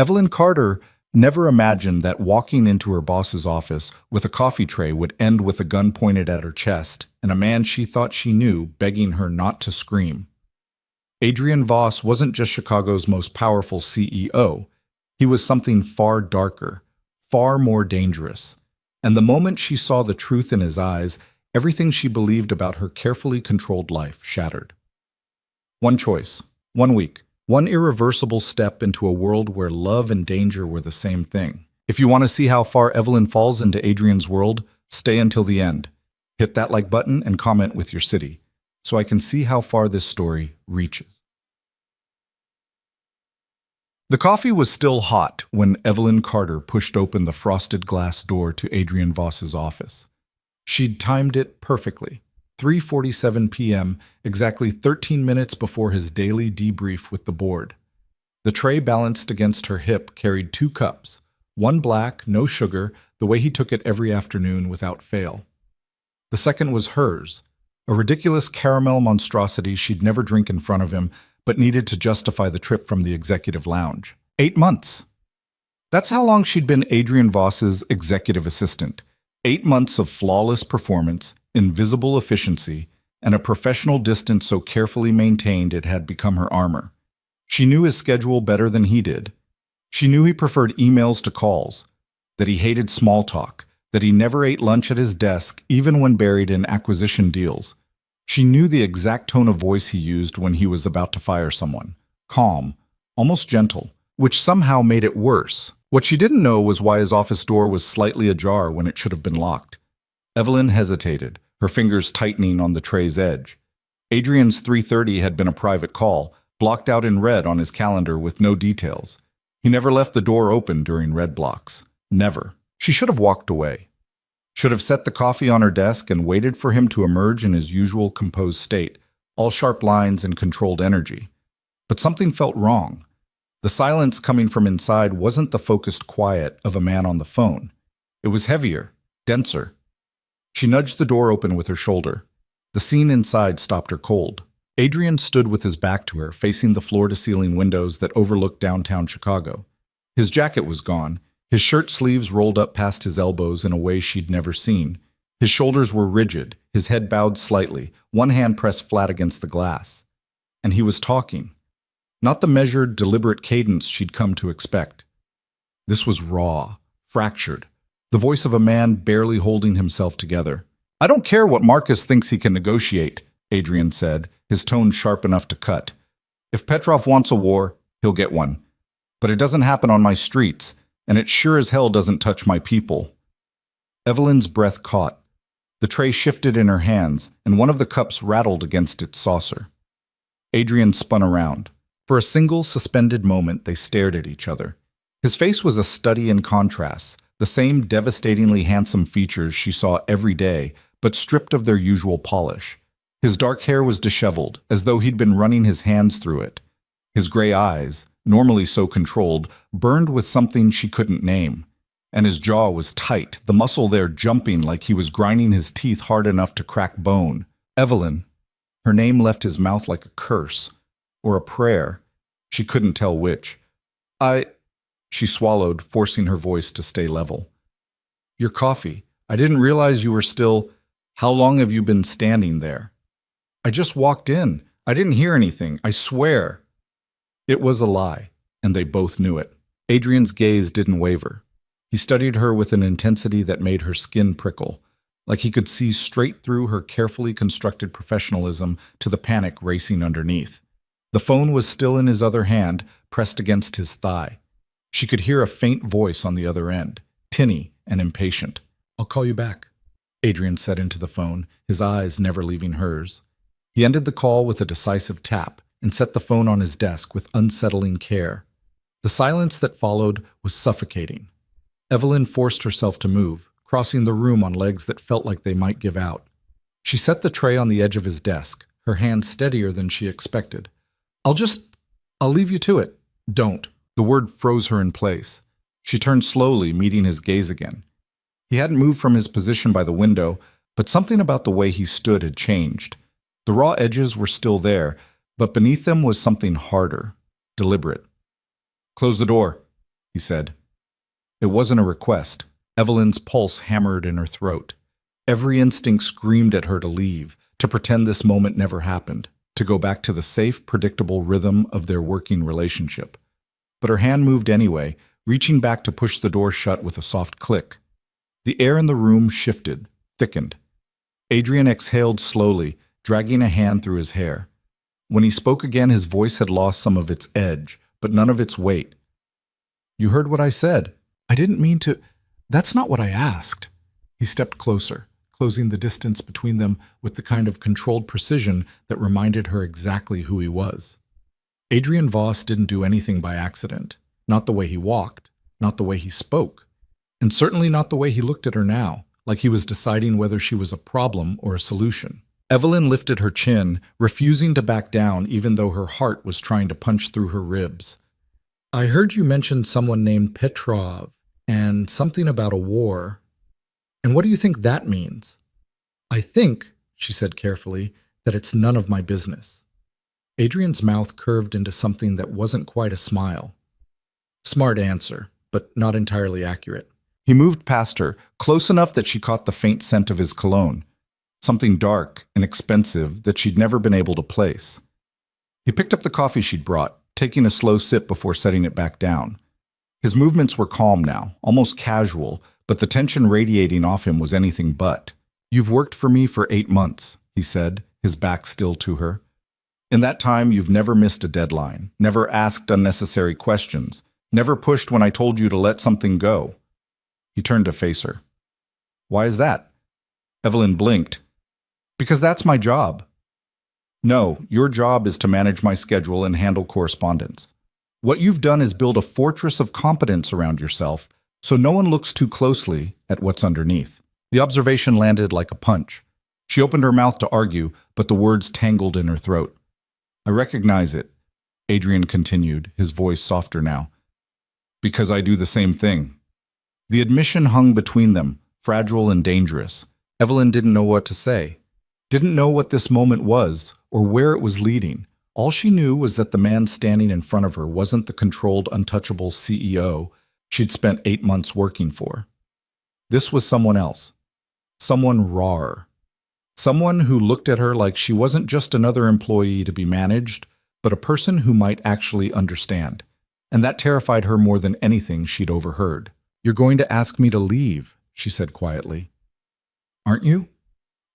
Evelyn Carter never imagined that walking into her boss's office with a coffee tray would end with a gun pointed at her chest and a man she thought she knew begging her not to scream. Adrian Voss wasn't just Chicago's most powerful CEO. He was something far darker, far more dangerous. And the moment she saw the truth in his eyes, everything she believed about her carefully controlled life shattered. One choice, 1 week, one irreversible step into a world where love and danger were the same thing. If you want to see how far Evelyn falls into Adrian's world, stay until the end. Hit that like button and comment with your city, so I can see how far this story reaches. The coffee was still hot when Evelyn Carter pushed open the frosted glass door to Adrian Voss's office. She'd timed it perfectly. 3:47 p.m., exactly 13 minutes before his daily debrief with the board. The tray balanced against her hip carried 2 cups, one black, no sugar, the way he took it every afternoon without fail. The second was hers, a ridiculous caramel monstrosity she'd never drink in front of him, but needed to justify the trip from the executive lounge. 8 months. That's how long she'd been Adrian Voss's executive assistant. 8 months of flawless performance, invisible efficiency, and a professional distance so carefully maintained it had become her armor. She knew his schedule better than he did. She knew he preferred emails to calls, that he hated small talk, that he never ate lunch at his desk even when buried in acquisition deals. She knew the exact tone of voice he used when he was about to fire someone. Calm, almost gentle, which somehow made it worse. What she didn't know was why his office door was slightly ajar when it should have been locked. Evelyn hesitated, her fingers tightening on the tray's edge. Adrian's 3:30 had been a private call, blocked out in red on his calendar with no details. He never left the door open during red blocks. Never. She should have walked away. Should have set the coffee on her desk and waited for him to emerge in his usual composed state, all sharp lines and controlled energy. But something felt wrong. The silence coming from inside wasn't the focused quiet of a man on the phone. It was heavier, denser. She nudged the door open with her shoulder. The scene inside stopped her cold. Adrian stood with his back to her, facing the floor-to-ceiling windows that overlooked downtown Chicago. His jacket was gone, his shirt sleeves rolled up past his elbows in a way she'd never seen. His shoulders were rigid, his head bowed slightly, one hand pressed flat against the glass. And he was talking. Not the measured, deliberate cadence she'd come to expect. This was raw, fractured, the voice of a man barely holding himself together. "I don't care what Marcus thinks he can negotiate," Adrian said, his tone sharp enough to cut. "If Petrov wants a war, he'll get one. But it doesn't happen on my streets, and it sure as hell doesn't touch my people." Evelyn's breath caught. The tray shifted in her hands, and one of the cups rattled against its saucer. Adrian spun around. For a single, suspended moment, they stared at each other. His face was a study in contrasts, the same devastatingly handsome features she saw every day, but stripped of their usual polish. His dark hair was disheveled, as though he'd been running his hands through it. His gray eyes, normally so controlled, burned with something she couldn't name. And his jaw was tight, the muscle there jumping like he was grinding his teeth hard enough to crack bone. Evelyn. Her name left his mouth like a curse, or a prayer. She couldn't tell which. She swallowed, forcing her voice to stay level. "Your coffee. I didn't realize you were still... How long have you been standing there?" "I just walked in. I didn't hear anything. I swear." It was a lie, and they both knew it. Adrian's gaze didn't waver. He studied her with an intensity that made her skin prickle, like he could see straight through her carefully constructed professionalism to the panic racing underneath. The phone was still in his other hand, pressed against his thigh. She could hear a faint voice on the other end, tinny and impatient. "I'll call you back," Adrian said into the phone, his eyes never leaving hers. He ended the call with a decisive tap and set the phone on his desk with unsettling care. The silence that followed was suffocating. Evelyn forced herself to move, crossing the room on legs that felt like they might give out. She set the tray on the edge of his desk, her hand steadier than she expected. I'll leave you to it." "Don't." The word froze her in place. She turned slowly, meeting his gaze again. He hadn't moved from his position by the window, but something about the way he stood had changed. The raw edges were still there, but beneath them was something harder, deliberate. "Close the door." he said. It wasn't a request. Evelyn's pulse hammered in her throat. Every instinct screamed at her to leave, to pretend this moment never happened, to go back to the safe, predictable rhythm of their working relationship. But her hand moved anyway, reaching back to push the door shut with a soft click. The air in the room shifted, thickened. Adrian exhaled slowly, dragging a hand through his hair. When he spoke again, his voice had lost some of its edge, but none of its weight. You heard what I said. I didn't mean to. That's not what I asked. He stepped closer, closing the distance between them with the kind of controlled precision that reminded her exactly who he was. Adrian Voss didn't do anything by accident. Not the way he walked, not the way he spoke, and certainly not the way he looked at her now, like he was deciding whether she was a problem or a solution. Evelyn lifted her chin, refusing to back down even though her heart was trying to punch through her ribs. I heard you mention someone named Petrov, and something about a war. And what do you think that means? I think, she said carefully, that it's none of my business. Adrian's mouth curved into something that wasn't quite a smile. Smart answer, but not entirely accurate. He moved past her, close enough that she caught the faint scent of his cologne, something dark and expensive that she'd never been able to place. He picked up the coffee she'd brought, taking a slow sip before setting it back down. His movements were calm now, almost casual, but the tension radiating off him was anything but. You've worked for me for 8 months, he said, his back still to her. In that time, you've never missed a deadline, never asked unnecessary questions, never pushed when I told you to let something go. He turned to face her. Why is that? Evelyn blinked. Because that's my job. No, your job is to manage my schedule and handle correspondence. What you've done is build a fortress of competence around yourself, so no one looks too closely at what's underneath. The observation landed like a punch. She opened her mouth to argue, but the words tangled in her throat. I recognize it, Adrian continued, his voice softer now. Because I do the same thing. The admission hung between them, fragile and dangerous. Evelyn didn't know what to say. Didn't know what this moment was, or where it was leading. All she knew was that the man standing in front of her wasn't the controlled, untouchable CEO she'd spent 8 months working for. This was someone else. Someone rawer. Someone who looked at her like she wasn't just another employee to be managed, but a person who might actually understand. And that terrified her more than anything she'd overheard. You're going to ask me to leave, she said quietly. Aren't you?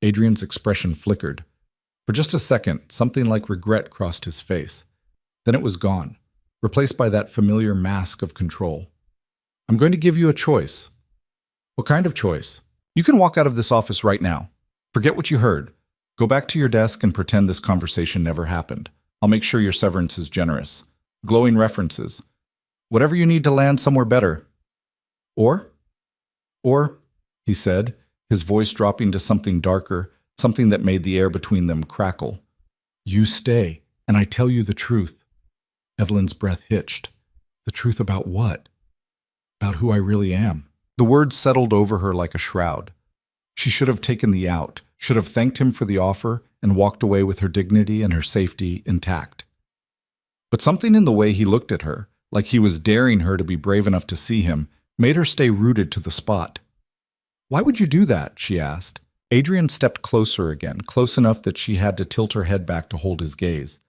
Adrian's expression flickered. For just a second, something like regret crossed his face. Then it was gone, replaced by that familiar mask of control. I'm going to give you a choice. What kind of choice? You can walk out of this office right now. Forget what you heard. Go back to your desk and pretend this conversation never happened. I'll make sure your severance is generous. Glowing references. Whatever you need to land somewhere better. Or, he said, his voice dropping to something darker, something that made the air between them crackle. You stay, and I tell you the truth. Evelyn's breath hitched. The truth about what? About who I really am. The words settled over her like a shroud. She should have taken the out, should have thanked him for the offer, and walked away with her dignity and her safety intact. But something in the way he looked at her, like he was daring her to be brave enough to see him, made her stay rooted to the spot. Why would you do that? She asked. Adrian stepped closer again, close enough that she had to tilt her head back to hold his gaze.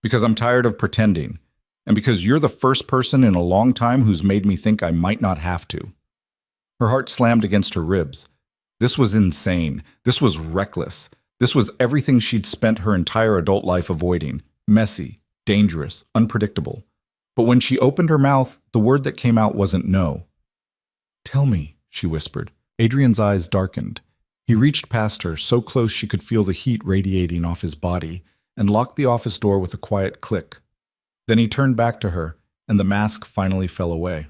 Because I'm tired of pretending, and because you're the first person in a long time who's made me think I might not have to. Her heart slammed against her ribs. This was insane. This was reckless. This was everything she'd spent her entire adult life avoiding. Messy, dangerous, unpredictable. But when she opened her mouth, the word that came out wasn't no. Tell me, she whispered. Adrian's eyes darkened. He reached past her, so close she could feel the heat radiating off his body, and locked the office door with a quiet click. Then he turned back to her, and the mask finally fell away.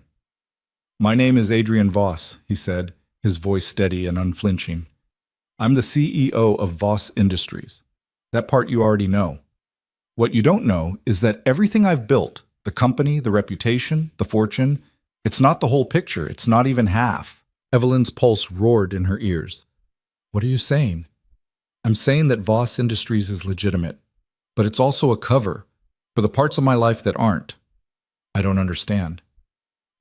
My name is Adrian Voss, he said, his voice steady and unflinching. I'm the CEO of Voss Industries. That part you already know. What you don't know is that everything I've built, the company, the reputation, the fortune, it's not the whole picture, it's not even half. Evelyn's pulse roared in her ears. What are you saying? I'm saying that Voss Industries is legitimate, but it's also a cover for the parts of my life that aren't. I don't understand.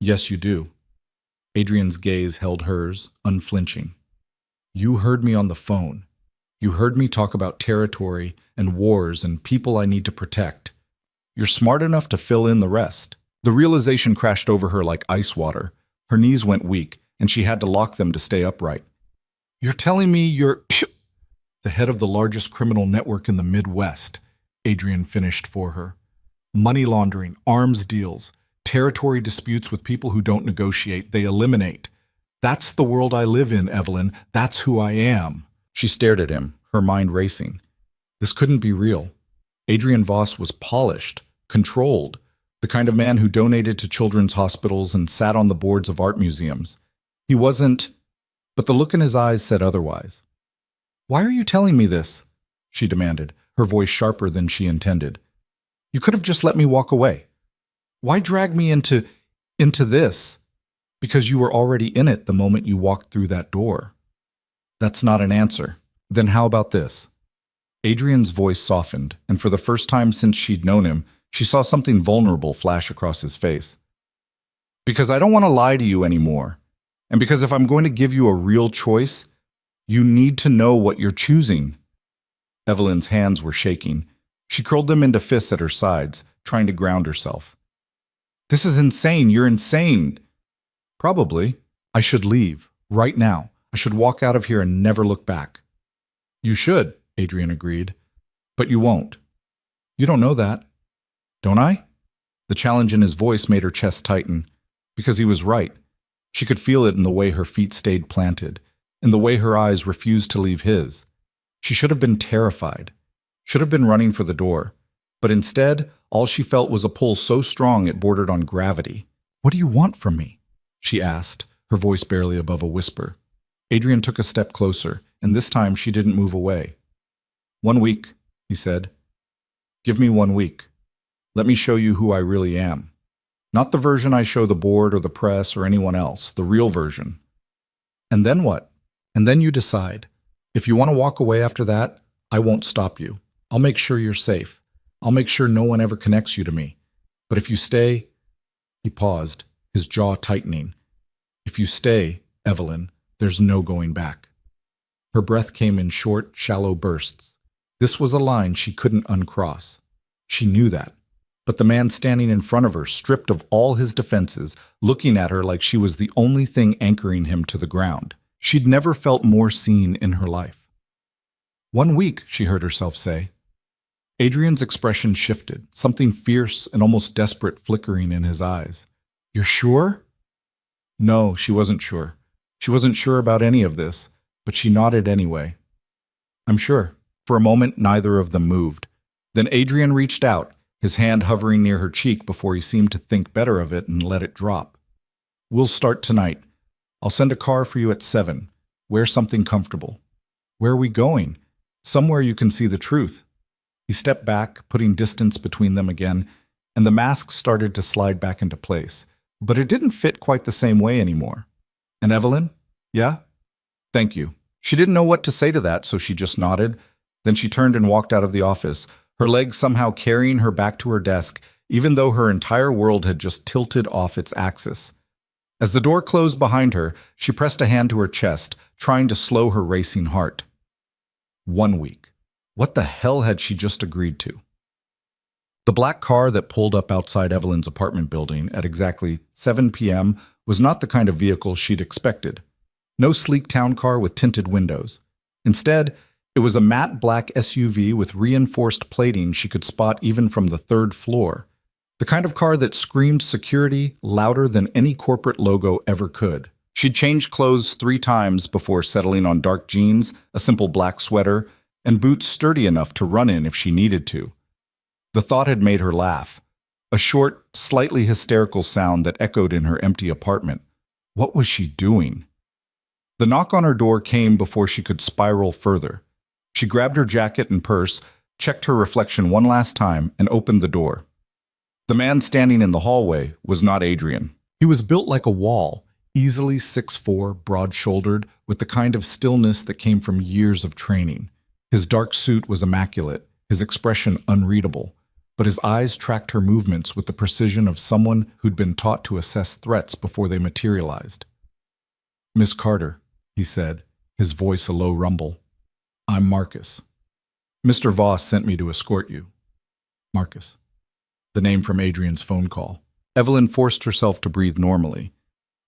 Yes, you do. Adrian's gaze held hers, unflinching. You heard me on the phone. You heard me talk about territory and wars and people I need to protect. You're smart enough to fill in the rest. The realization crashed over her like ice water. Her knees went weak, and she had to lock them to stay upright. You're telling me you're the head of the largest criminal network in the Midwest, Adrian finished for her. Money laundering, arms deals, territory disputes with people who don't negotiate, they eliminate. That's the world I live in, Evelyn. That's who I am. She stared at him, her mind racing. This couldn't be real. Adrian Voss was polished, controlled, the kind of man who donated to children's hospitals and sat on the boards of art museums. He wasn't, but the look in his eyes said otherwise. Why are you telling me this? She demanded, her voice sharper than she intended. You could have just let me walk away. Why drag me into this? Because you were already in it the moment you walked through that door. That's not an answer. Then how about this? Adrian's voice softened, and for the first time since she'd known him, she saw something vulnerable flash across his face. Because I don't want to lie to you anymore. And because if I'm going to give you a real choice, you need to know what you're choosing. Evelyn's hands were shaking. She curled them into fists at her sides, trying to ground herself. This is insane. You're insane. Probably. I should leave. Right now. I should walk out of here and never look back. You should, Adrian agreed. But you won't. You don't know that. Don't I? The challenge in his voice made her chest tighten. Because he was right. She could feel it in the way her feet stayed planted, in the way her eyes refused to leave his. She should have been terrified. Should have been running for the door. But instead, all she felt was a pull so strong it bordered on gravity. What do you want from me? She asked, her voice barely above a whisper. Adrian took a step closer, and this time she didn't move away. 1 week, he said. Give me 1 week. Let me show you who I really am. Not the version I show the board or the press or anyone else, the real version. And then what? And then you decide. If you want to walk away after that, I won't stop you. I'll make sure you're safe. I'll make sure no one ever connects you to me. But if you stay, he paused, his jaw tightening. If you stay, Evelyn, there's no going back. Her breath came in short, shallow bursts. This was a line she couldn't uncross. She knew that. But the man standing in front of her, stripped of all his defenses, looking at her like she was the only thing anchoring him to the ground. She'd never felt more seen in her life. 1 week, she heard herself say. Adrian's expression shifted, something fierce and almost desperate flickering in his eyes. You're sure? No, she wasn't sure. She wasn't sure about any of this, but she nodded anyway. I'm sure. For a moment, neither of them moved. Then Adrian reached out, his hand hovering near her cheek before he seemed to think better of it and let it drop. We'll start tonight. I'll send a car for you at 7. Wear something comfortable. Where are we going? Somewhere you can see the truth. He stepped back, putting distance between them again, and the mask started to slide back into place. But it didn't fit quite the same way anymore. And Evelyn? Yeah? Thank you. She didn't know what to say to that, so she just nodded. Then she turned and walked out of the office, her legs somehow carrying her back to her desk, even though her entire world had just tilted off its axis. As the door closed behind her, she pressed a hand to her chest, trying to slow her racing heart. 1 week. What the hell had she just agreed to? The black car that pulled up outside Evelyn's apartment building at exactly 7 p.m. was not the kind of vehicle she'd expected. No sleek town car with tinted windows. Instead, it was a matte black SUV with reinforced plating she could spot even from the 3rd floor. The kind of car that screamed security louder than any corporate logo ever could. She'd changed clothes 3 times before settling on dark jeans, a simple black sweater, and boots sturdy enough to run in if she needed to. The thought had made her laugh, a short, slightly hysterical sound that echoed in her empty apartment. What was she doing? The knock on her door came before she could spiral further. She grabbed her jacket and purse, checked her reflection one last time, and opened the door. The man standing in the hallway was not Adrian. He was built like a wall, easily 6'4", broad-shouldered, with the kind of stillness that came from years of training. His dark suit was immaculate, his expression unreadable. but his eyes tracked her movements with the precision of someone who'd been taught to assess threats before they materialized. "Miss Carter," he said, his voice a low rumble. "I'm Marcus. Mr. Voss sent me to escort you." Marcus. The name from Adrian's phone call. Evelyn forced herself to breathe normally.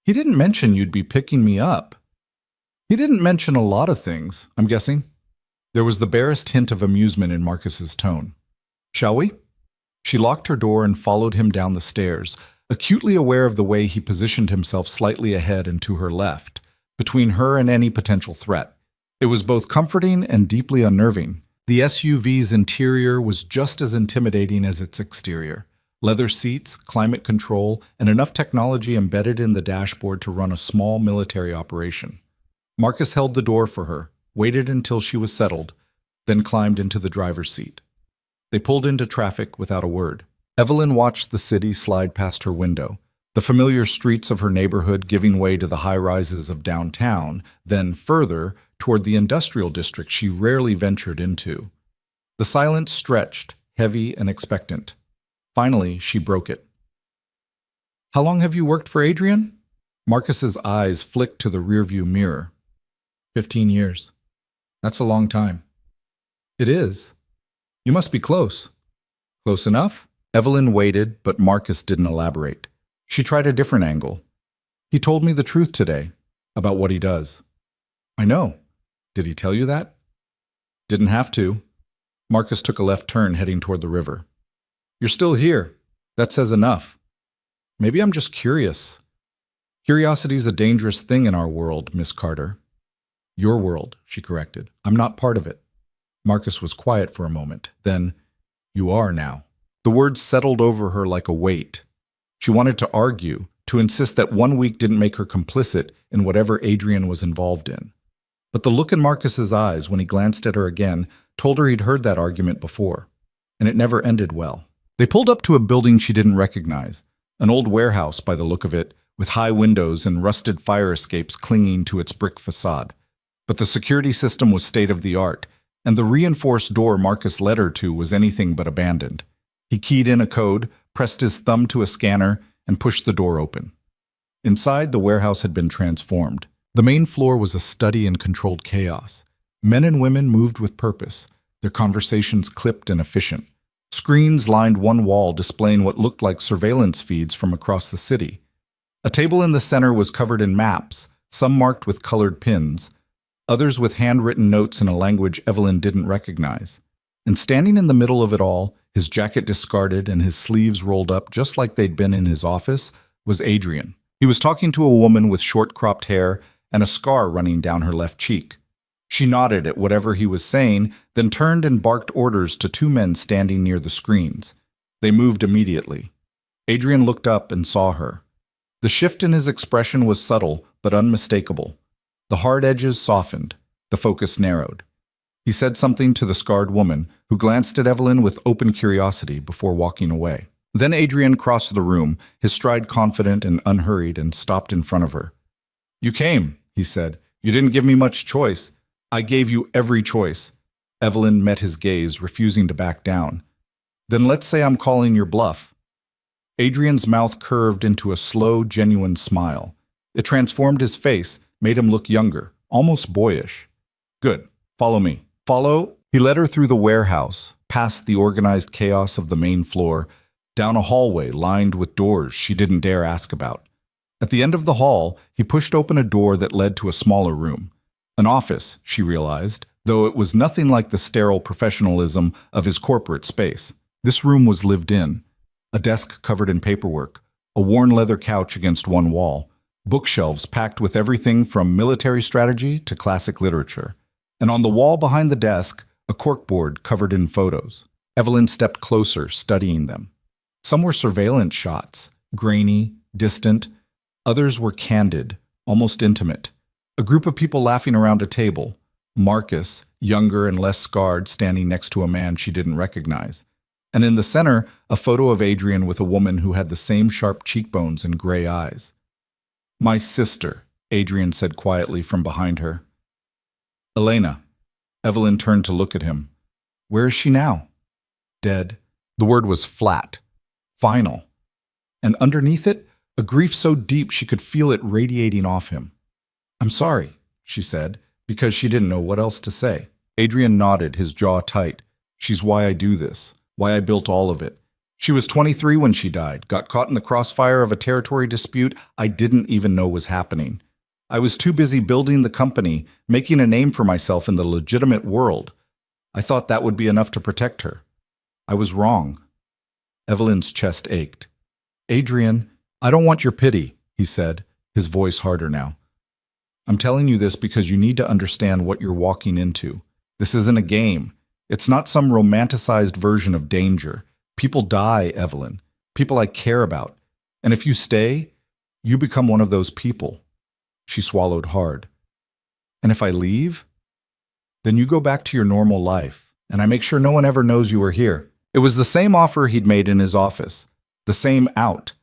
"He didn't mention you'd be picking me up." "He didn't mention a lot of things, I'm guessing." There was the barest hint of amusement in Marcus's tone. "Shall we?" She locked her door and followed him down the stairs, acutely aware of the way he positioned himself slightly ahead and to her left, between her and any potential threat. It was both comforting and deeply unnerving. The SUV's interior was just as intimidating as its exterior. Leather seats, climate control, and enough technology embedded in the dashboard to run a small military operation. Marcus held the door for her, waited until she was settled, then climbed into the driver's seat. They pulled into traffic without a word. Evelyn watched the city slide past her window, the familiar streets of her neighborhood giving way to the high-rises of downtown, then further toward the industrial district she rarely ventured into. The silence stretched, heavy and expectant. Finally, she broke it. "How long have you worked for Adrian?" Marcus's eyes flicked to the rearview mirror. 15 years. That's a long time." "It is. You must be close." "Close enough?" Evelyn waited, but Marcus didn't elaborate. She tried a different angle. "He told me the truth today, about what he does." "I know. Did he tell you that?" "Didn't have to." Marcus took a left turn heading toward the river. "You're still here. That says enough." "Maybe I'm just curious." "Curiosity's a dangerous thing in our world, Miss Carter." "Your world," she corrected. "I'm not part of it." Marcus was quiet for a moment. Then, "You are now." The words settled over her like a weight. She wanted to argue, to insist that 1 week didn't make her complicit in whatever Adrian was involved in. But the look in Marcus's eyes when he glanced at her again told her he'd heard that argument before, and it never ended well. They pulled up to a building she didn't recognize, an old warehouse by the look of it, with high windows and rusted fire escapes clinging to its brick facade. But the security system was state-of-the-art, and the reinforced door Marcus led her to was anything but abandoned. He keyed in a code, pressed his thumb to a scanner, and pushed the door open. Inside, the warehouse had been transformed. The main floor was a study in controlled chaos. Men and women moved with purpose, their conversations clipped and efficient. Screens lined one wall displaying what looked like surveillance feeds from across the city. A table in the center was covered in maps, some marked with colored pins, others with handwritten notes in a language Evelyn didn't recognize. And standing in the middle of it all, his jacket discarded and his sleeves rolled up just like they'd been in his office, was Adrian. He was talking to a woman with short-cropped hair and a scar running down her left cheek. She nodded at whatever he was saying, then turned and barked orders to 2 men standing near the screens. They moved immediately. Adrian looked up and saw her. The shift in his expression was subtle but unmistakable. The hard edges softened, the focus narrowed. He said something to the scarred woman, who glanced at Evelyn with open curiosity before walking away. Then Adrian crossed the room, his stride confident and unhurried, and stopped in front of her. "You came," he said. "You didn't give me much choice. I gave you every choice." Evelyn met his gaze, refusing to back down. "Then let's say I'm calling your bluff." Adrian's mouth curved into a slow, genuine smile. It transformed his face, made him look younger, almost boyish. "Good. Follow me." "Follow?" He led her through the warehouse, past the organized chaos of the main floor, down a hallway lined with doors she didn't dare ask about. At the end of the hall, he pushed open a door that led to a smaller room. An office, she realized, though it was nothing like the sterile professionalism of his corporate space. This room was lived in. A desk covered in paperwork, a worn leather couch against one wall, bookshelves packed with everything from military strategy to classic literature. And on the wall behind the desk, a corkboard covered in photos. Evelyn stepped closer, studying them. Some were surveillance shots, grainy, distant. Others were candid, almost intimate. A group of people laughing around a table. Marcus, younger and less scarred, standing next to a man she didn't recognize. And in the center, a photo of Adrian with a woman who had the same sharp cheekbones and gray eyes. "My sister," Adrian said quietly from behind her. "Elena." Evelyn turned to look at him. "Where is she now?" "Dead." The word was flat, final, and underneath it, a grief so deep she could feel it radiating off him. "I'm sorry," she said, because she didn't know what else to say. Adrian nodded, his jaw tight. "She's why I do this, why I built all of it. She was 23 when she died, got caught in the crossfire of a territory dispute I didn't even know was happening. I was too busy building the company, making a name for myself in the legitimate world. I thought that would be enough to protect her. I was wrong." Evelyn's chest ached. "Adrian, I don't want your pity," he said, his voice harder now. "I'm telling you this because you need to understand what you're walking into. This isn't a game. It's not some romanticized version of danger. People die, Evelyn. People I care about. And if you stay, you become one of those people." She swallowed hard. "And if I leave? Then you go back to your normal life, and I make sure no one ever knows you were here." It was the same offer he'd made in his office, the same out.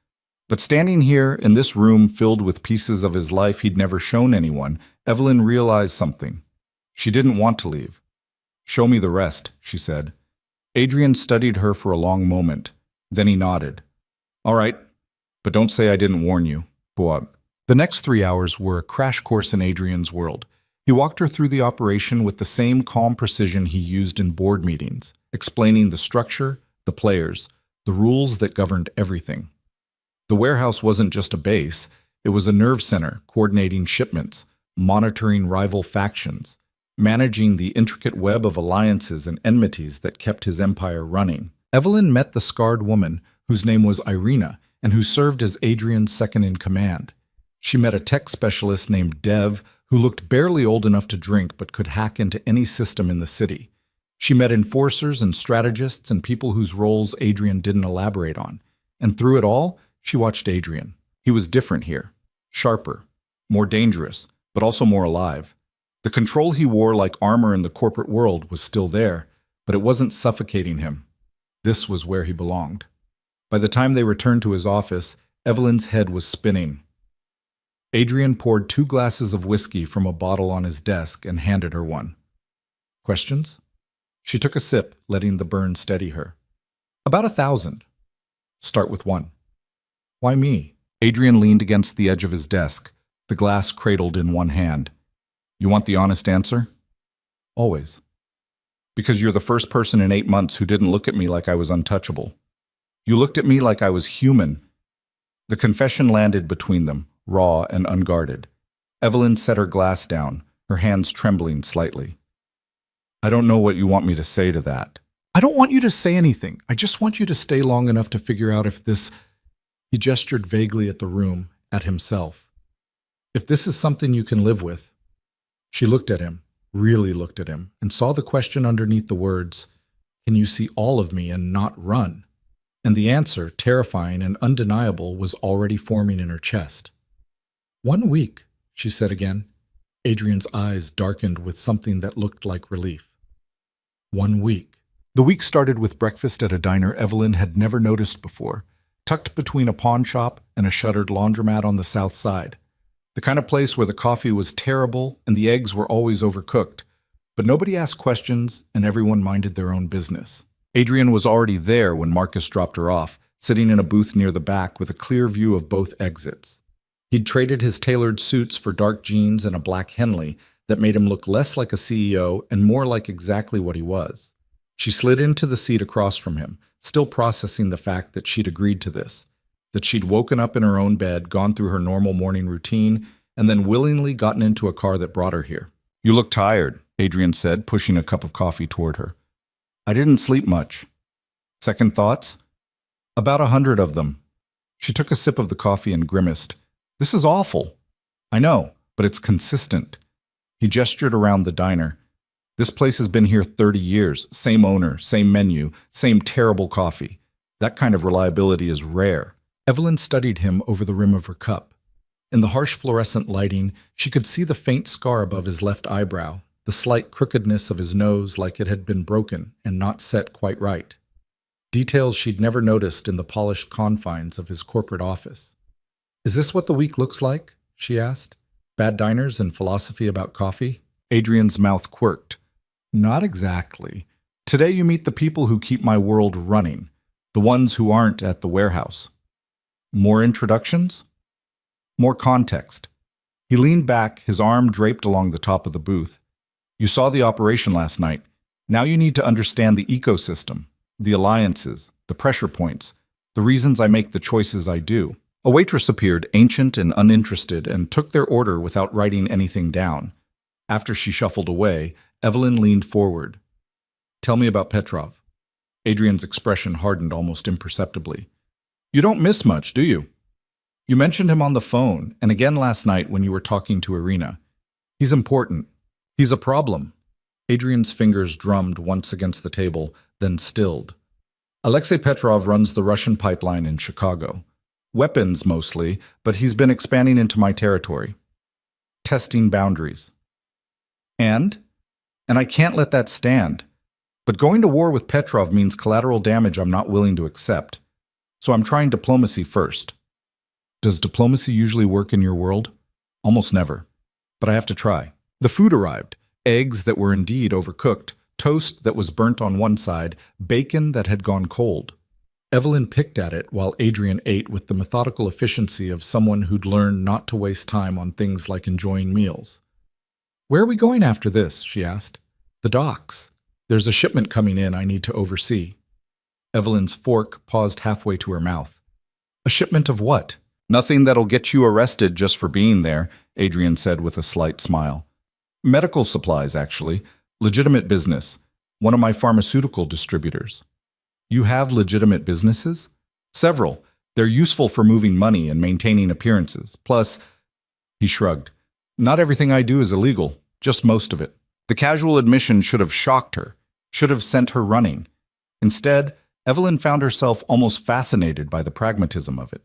But standing here in this room filled with pieces of his life he'd never shown anyone, Evelyn realized something. She didn't want to leave. "Show me the rest," she said. Adrian studied her for a long moment. Then he nodded. "All right, but don't say I didn't warn you." Boab. The next 3 hours were a crash course in Adrian's world. He walked her through the operation with the same calm precision he used in board meetings, explaining the structure, the players, the rules that governed everything. The warehouse wasn't just a base, it was a nerve center coordinating shipments, monitoring rival factions, managing the intricate web of alliances and enmities that kept his empire running. Evelyn met the scarred woman, whose name was Irina, and who served as Adrian's second-in-command. She met a tech specialist named Dev, who looked barely old enough to drink but could hack into any system in the city. She met enforcers and strategists and people whose roles Adrian didn't elaborate on. And through it all, she watched Adrian. He was different here. Sharper, more dangerous, but also more alive. The control he wore like armor in the corporate world was still there, but it wasn't suffocating him. This was where he belonged. By the time they returned to his office, Evelyn's head was spinning. Adrian poured 2 glasses of whiskey from a bottle on his desk and handed her one. "Questions?" She took a sip, letting the burn steady her. "About 1,000. Start with 1. "Why me?" Adrian leaned against the edge of his desk, the glass cradled in one hand. "You want the honest answer?" "Always." "Because you're the first person in 8 months who didn't look at me like I was untouchable. You looked at me like I was human." The confession landed between them, raw and unguarded. Evelyn set her glass down, her hands trembling slightly. "I don't know what you want me to say to that." "I don't want you to say anything. I just want you to stay long enough to figure out if this—" He gestured vaguely at the room, at himself. "If this is something you can live with." She looked at him, really looked at him, and saw the question underneath the words, "Can you see all of me and not run?" And the answer, terrifying and undeniable, was already forming in her chest. "1 week," she said again. Adrian's eyes darkened with something that looked like relief. 1 week. The week started with breakfast at a diner Evelyn had never noticed before, tucked between a pawn shop and a shuttered laundromat on the south side. The kind of place where the coffee was terrible and the eggs were always overcooked, but nobody asked questions and everyone minded their own business. Adrian was already there when Marcus dropped her off, sitting in a booth near the back with a clear view of both exits. He'd traded his tailored suits for dark jeans and a black Henley that made him look less like a CEO and more like exactly what he was. She slid into the seat across from him, still processing the fact that she'd agreed to this, that she'd woken up in her own bed, gone through her normal morning routine, and then willingly gotten into a car that brought her here. "You look tired," Adrian said, pushing a cup of coffee toward her. "I didn't sleep much." "Second thoughts?" "About 100 of them." She took a sip of the coffee and grimaced. "This is awful." "I know, but it's consistent." He gestured around the diner. "This place has been here 30 years. Same owner, same menu, same terrible coffee. That kind of reliability is rare." Evelyn studied him over the rim of her cup. In the harsh fluorescent lighting, she could see the faint scar above his left eyebrow, the slight crookedness of his nose like it had been broken and not set quite right. Details she'd never noticed in the polished confines of his corporate office. "Is this what the week looks like?" she asked. "Bad diners and philosophy about coffee?" Adrian's mouth quirked. "Not exactly. Today you meet the people who keep my world running. The ones who aren't at the warehouse. More introductions? More context. He leaned back, his arm draped along the top of the booth. You saw the operation last night. Now you need to understand the ecosystem, the alliances, the pressure points, the reasons I make the choices I do. A waitress appeared, ancient and uninterested, and took their order without writing anything down. After she shuffled away, Evelyn leaned forward. Tell me about Petrov. Adrian's expression hardened almost imperceptibly. You don't miss much, do you? You mentioned him on the phone, and again last night when you were talking to Irina. He's important. He's a problem. Adrian's fingers drummed once against the table, then stilled. Alexei Petrov runs the Russian pipeline in Chicago. Weapons, mostly, but he's been expanding into my territory. Testing boundaries. And I can't let that stand. But going to war with Petrov means collateral damage I'm not willing to accept. So I'm trying diplomacy first. Does diplomacy usually work in your world? Almost never. But I have to try. The food arrived. Eggs that were indeed overcooked, toast that was burnt on one side, bacon that had gone cold. Evelyn picked at it while Adrian ate with the methodical efficiency of someone who'd learned not to waste time on things like enjoying meals. Where are we going after this? She asked. The docks. There's a shipment coming in I need to oversee. Evelyn's fork paused halfway to her mouth. A shipment of what? Nothing that'll get you arrested just for being there, Adrian said with a slight smile. Medical supplies, actually. Legitimate business. One of my pharmaceutical distributors. You have legitimate businesses? Several. They're useful for moving money and maintaining appearances. Plus, he shrugged. Not everything I do is illegal, just most of it. The casual admission should have shocked her, should have sent her running. Instead, Evelyn found herself almost fascinated by the pragmatism of it.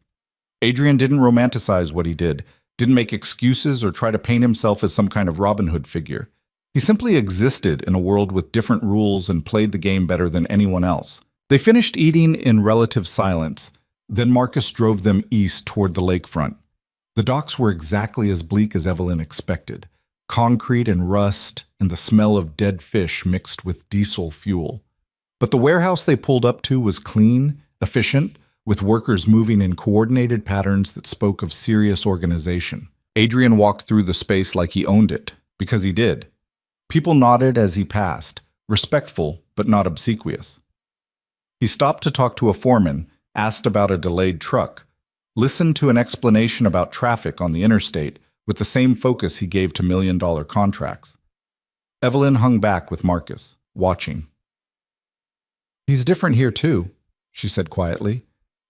Adrian didn't romanticize what he did, didn't make excuses or try to paint himself as some kind of Robin Hood figure. He simply existed in a world with different rules and played the game better than anyone else. They finished eating in relative silence. Then Marcus drove them east toward the lakefront. The docks were exactly as bleak as Evelyn expected. Concrete and rust and the smell of dead fish mixed with diesel fuel. But the warehouse they pulled up to was clean, efficient, with workers moving in coordinated patterns that spoke of serious organization. Adrian walked through the space like he owned it, because he did. People nodded as he passed, respectful but not obsequious. He stopped to talk to a foreman, asked about a delayed truck, listened to an explanation about traffic on the interstate with the same focus he gave to million-dollar contracts. Evelyn hung back with Marcus, watching. He's different here too, she said quietly.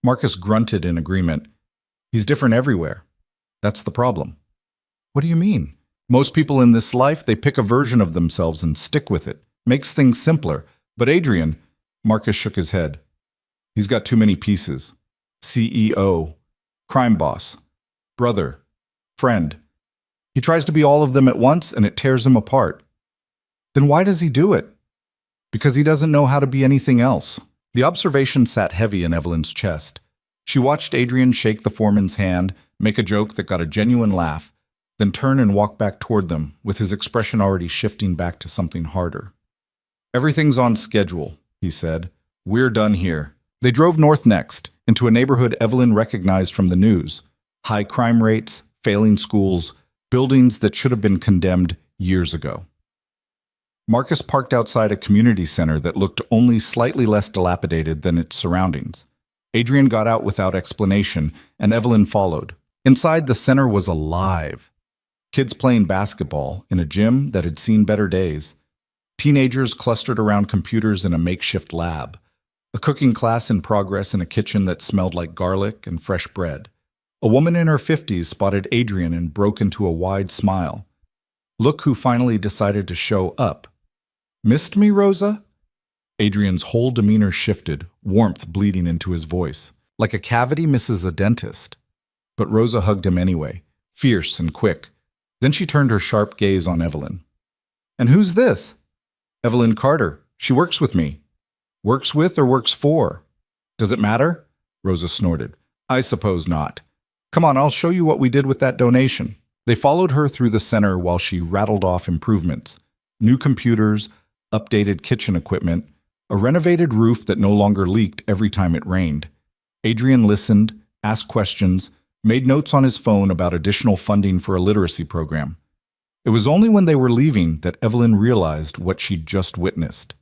Marcus grunted in agreement. He's different everywhere. That's the problem. What do you mean? Most people in this life, they pick a version of themselves and stick with it. Makes things simpler. But Adrian, Marcus shook his head. He's got too many pieces. CEO, crime boss, brother, friend. He tries to be all of them at once and it tears him apart. Then why does he do it? Because he doesn't know how to be anything else. The observation sat heavy in Evelyn's chest. She watched Adrian shake the foreman's hand, make a joke that got a genuine laugh, then turn and walk back toward them, with his expression already shifting back to something harder. Everything's on schedule, he said. We're done here. They drove north next, into a neighborhood Evelyn recognized from the news. High crime rates, failing schools, buildings that should have been condemned years ago. Marcus parked outside a community center that looked only slightly less dilapidated than its surroundings. Adrian got out without explanation, and Evelyn followed. Inside, the center was alive. Kids playing basketball in a gym that had seen better days. Teenagers clustered around computers in a makeshift lab. A cooking class in progress in a kitchen that smelled like garlic and fresh bread. A woman in her 50s spotted Adrian and broke into a wide smile. Look who finally decided to show up. Missed me, Rosa? Adrian's whole demeanor shifted, warmth bleeding into his voice, like a cavity misses a dentist. But Rosa hugged him anyway, fierce and quick. Then she turned her sharp gaze on Evelyn. And who's this? Evelyn Carter. She works with me. Works with or works for? Does it matter? Rosa snorted. I suppose not. Come on, I'll show you what we did with that donation. They followed her through the center while she rattled off improvements. New computers, updated kitchen equipment, A renovated roof that no longer leaked every time it rained. Adrian listened, asked questions, made notes on his phone about additional funding for a literacy program. It was only when they were leaving that Evelyn realized what she'd just witnessed.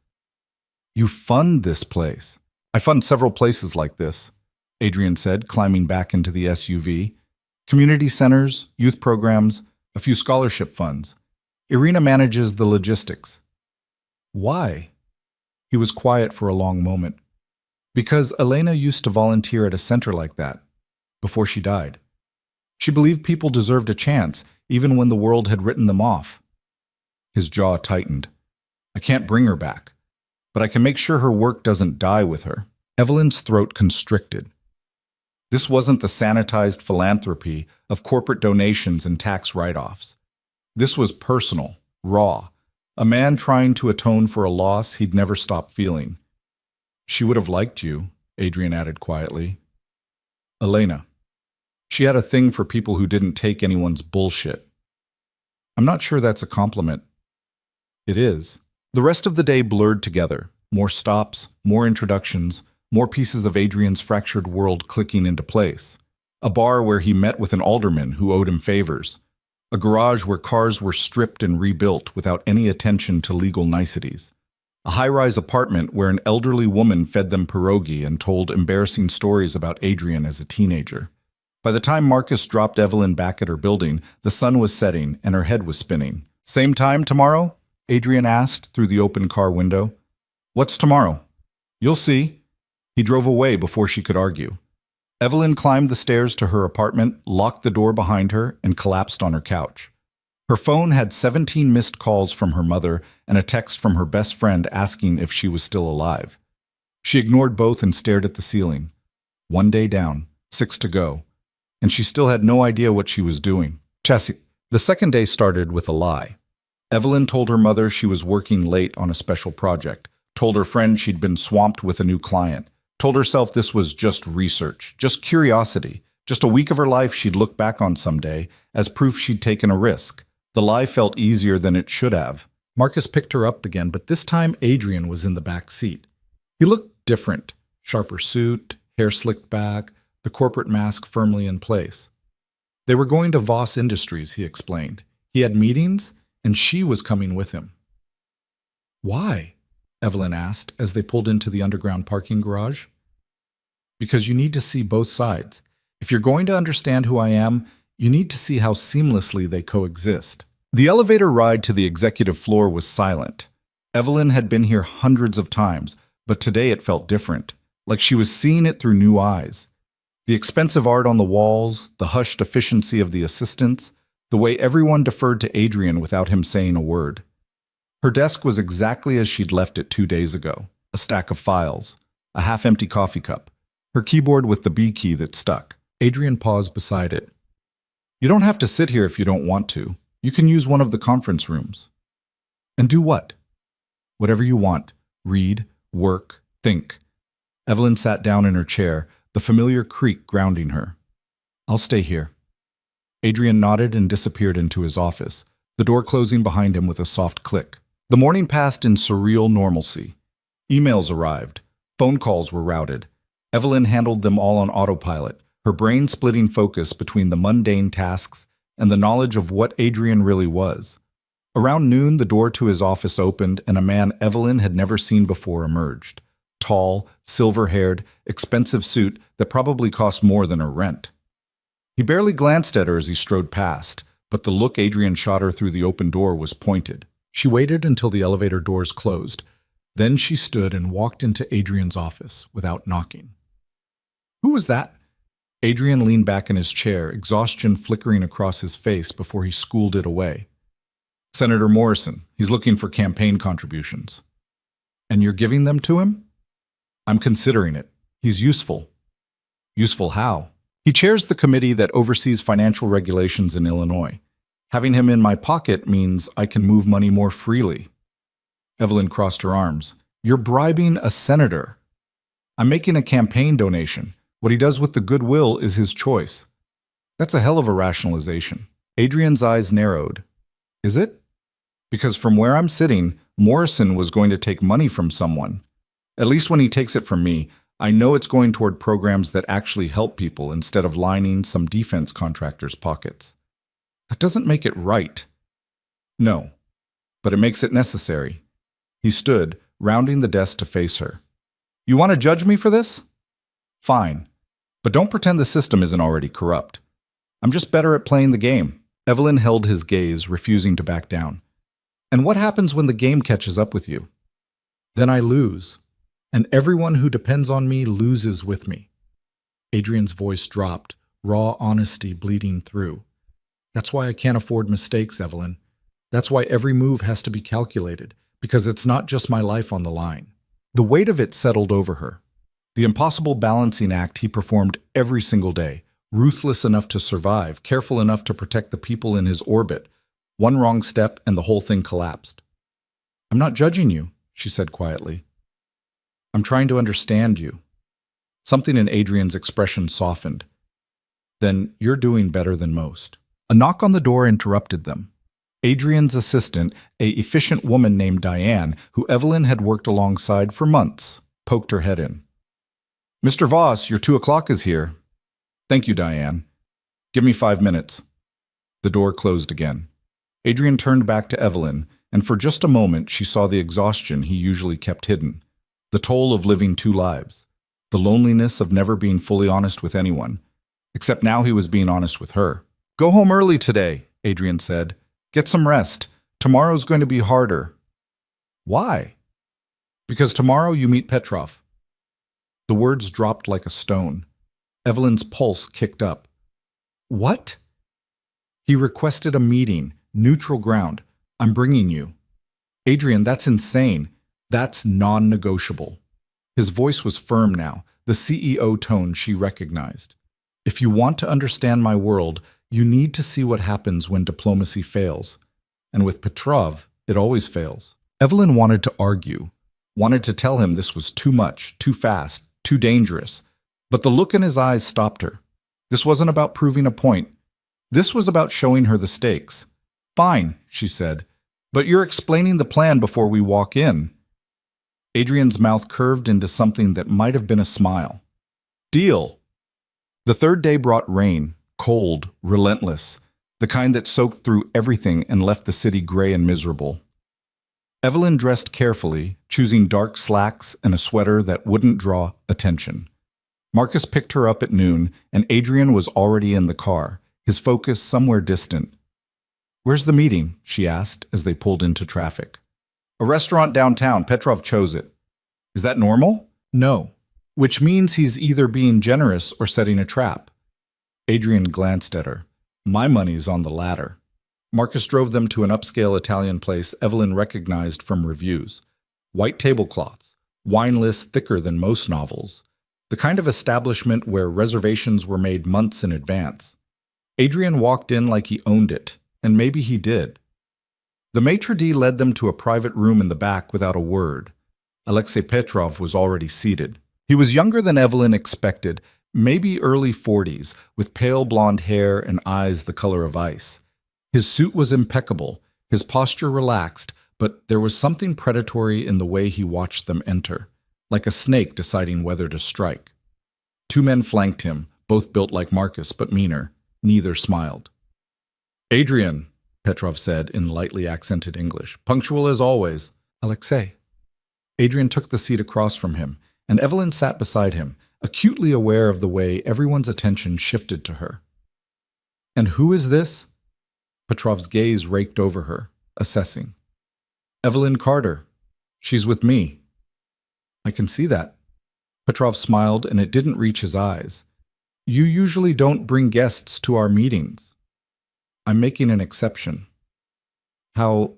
"You fund this place." "I fund several places like this," Adrian said, climbing back into the SUV. "Community centers, youth programs, a few scholarship funds. Irina manages the logistics." "Why?" He was quiet for a long moment. "Because Elena used to volunteer at a center like that, before she died. She believed people deserved a chance, even when the world had written them off." His jaw tightened. "I can't bring her back, but I can make sure her work doesn't die with her." Evelyn's throat constricted. This wasn't the sanitized philanthropy of corporate donations and tax write-offs. This was personal, raw, a man trying to atone for a loss he'd never stopped feeling. "She would have liked you," Adrian added quietly. "Elena. She had a thing for people who didn't take anyone's bullshit." "I'm not sure that's a compliment." "It is." The rest of the day blurred together. More stops, more introductions, more pieces of Adrian's fractured world clicking into place. A bar where he met with an alderman who owed him favors. A garage where cars were stripped and rebuilt without any attention to legal niceties. A high-rise apartment where an elderly woman fed them pierogi and told embarrassing stories about Adrian as a teenager. By the time Marcus dropped Evelyn back at her building, the sun was setting and her head was spinning. "Same time tomorrow?" Adrian asked through the open car window. "What's tomorrow?" "You'll see." He drove away before she could argue. Evelyn climbed the stairs to her apartment, locked the door behind her, and collapsed on her couch. Her phone had 17 missed calls from her mother and a text from her best friend asking if she was still alive. She ignored both and stared at the ceiling. 1 day down, 6 to go. And she still had no idea what she was doing. The second day started with a lie. Evelyn told her mother she was working late on a special project, told her friend she'd been swamped with a new client, told herself this was just research, just curiosity, just a week of her life she'd look back on someday as proof she'd taken a risk. The lie felt easier than it should have. Marcus picked her up again, but this time Adrian was in the back seat. He looked different, sharper suit, hair slicked back, the corporate mask firmly in place. They were going to Voss Industries, he explained. He had meetings, and she was coming with him. "Why?" Evelyn asked as they pulled into the underground parking garage. "Because you need to see both sides. If you're going to understand who I am, you need to see how seamlessly they coexist." The elevator ride to the executive floor was silent. Evelyn had been here hundreds of times, but today it felt different, like she was seeing it through new eyes. The expensive art on the walls, the hushed efficiency of the assistants, the way everyone deferred to Adrian without him saying a word. Her desk was exactly as she'd left it 2 days ago, a stack of files, a half-empty coffee cup, her keyboard with the B key that stuck. Adrian paused beside it. "You don't have to sit here if you don't want to. You can use one of the conference rooms." "And do what?" "Whatever you want. Read, work, think." Evelyn sat down in her chair, the familiar creak grounding her. "I'll stay here." Adrian nodded and disappeared into his office, the door closing behind him with a soft click. The morning passed in surreal normalcy. Emails arrived. Phone calls were routed. Evelyn handled them all on autopilot, her brain splitting focus between the mundane tasks and the knowledge of what Adrian really was. Around noon, the door to his office opened and a man Evelyn had never seen before emerged. Tall, silver-haired, expensive suit that probably cost more than her rent. He barely glanced at her as he strode past, but the look Adrian shot her through the open door was pointed. She waited until the elevator doors closed. Then she stood and walked into Adrian's office without knocking. "Who was that?" Adrian leaned back in his chair, exhaustion flickering across his face before he schooled it away. "Senator Morrison. He's looking for campaign contributions." "And you're giving them to him?" "I'm considering it. He's useful." "Useful how?" "He chairs the committee that oversees financial regulations in Illinois. Having him in my pocket means I can move money more freely." Evelyn crossed her arms. "You're bribing a senator." "I'm making a campaign donation. What he does with the goodwill is his choice." "That's a hell of a rationalization." Adrian's eyes narrowed. "Is it?" "Because from where I'm sitting, Morrison was going to take money from someone. At least when he takes it from me, I know it's going toward programs that actually help people instead of lining some defense contractors' pockets. That doesn't make it right. No, but it makes it necessary. He stood, rounding the desk to face her. You want to judge me for this? Fine. But don't pretend the system isn't already corrupt. I'm just better at playing the game. Evelyn held his gaze, refusing to back down. And what happens when the game catches up with you? Then I lose. And everyone who depends on me loses with me. Adrian's voice dropped, raw honesty bleeding through. That's why I can't afford mistakes, Evelyn. That's why every move has to be calculated, because it's not just my life on the line. The weight of it settled over her. The impossible balancing act he performed every single day, ruthless enough to survive, careful enough to protect the people in his orbit. One wrong step and the whole thing collapsed. I'm not judging you, she said quietly. I'm trying to understand you. Something in Adrian's expression softened. Then you're doing better than most. A knock on the door interrupted them. Adrian's assistant, a efficient woman named Diane, who Evelyn had worked alongside for months, poked her head in. Mr. Voss, your 2 o'clock is here. Thank you, Diane. Give me 5 minutes. The door closed again. Adrian turned back to Evelyn, and for just a moment she saw the exhaustion he usually kept hidden, the toll of living 2 lives, the loneliness of never being fully honest with anyone, except now he was being honest with her. Go home early today, Adrian said. Get some rest. Tomorrow's going to be harder. Why? Because tomorrow you meet Petrov. The words dropped like a stone. Evelyn's pulse kicked up. What? He requested a meeting, neutral ground. I'm bringing you. Adrian, that's insane. That's non-negotiable. His voice was firm now, the CEO tone she recognized. If you want to understand my world, you need to see what happens when diplomacy fails. And with Petrov, it always fails. Evelyn wanted to argue, wanted to tell him this was too much, too fast, too dangerous. But the look in his eyes stopped her. This wasn't about proving a point. This was about showing her the stakes. Fine, she said, but you're explaining the plan before we walk in. Adrian's mouth curved into something that might have been a smile. Deal. The third day brought rain, cold, relentless, the kind that soaked through everything and left the city gray and miserable. Evelyn dressed carefully, choosing dark slacks and a sweater that wouldn't draw attention. Marcus picked her up at noon, and Adrian was already in the car, his focus somewhere distant. Where's the meeting? She asked as they pulled into traffic. A restaurant downtown. Petrov chose it. Is that normal? No. Which means he's either being generous or setting a trap. Adrian glanced at her. My money's on the latter. Marcus drove them to an upscale Italian place Evelyn recognized from reviews. White tablecloths, wine lists thicker than most novels, the kind of establishment where reservations were made months in advance. Adrian walked in like he owned it, and maybe he did. The maitre d' led them to a private room in the back without a word. Alexei Petrov was already seated. He was younger than Evelyn expected, maybe early 40s, with pale blonde hair and eyes the color of ice. His suit was impeccable, his posture relaxed, but there was something predatory in the way he watched them enter, like a snake deciding whether to strike. 2 men flanked him, both built like Marcus, but meaner. Neither smiled. Adrian, Petrov said in lightly accented English, punctual as always. Alexei. Adrian took the seat across from him, and Evelyn sat beside him, acutely aware of the way everyone's attention shifted to her. And who is this? Petrov's gaze raked over her, assessing. Evelyn Carter. She's with me. I can see that. Petrov smiled, and it didn't reach his eyes. You usually don't bring guests to our meetings. I'm making an exception. How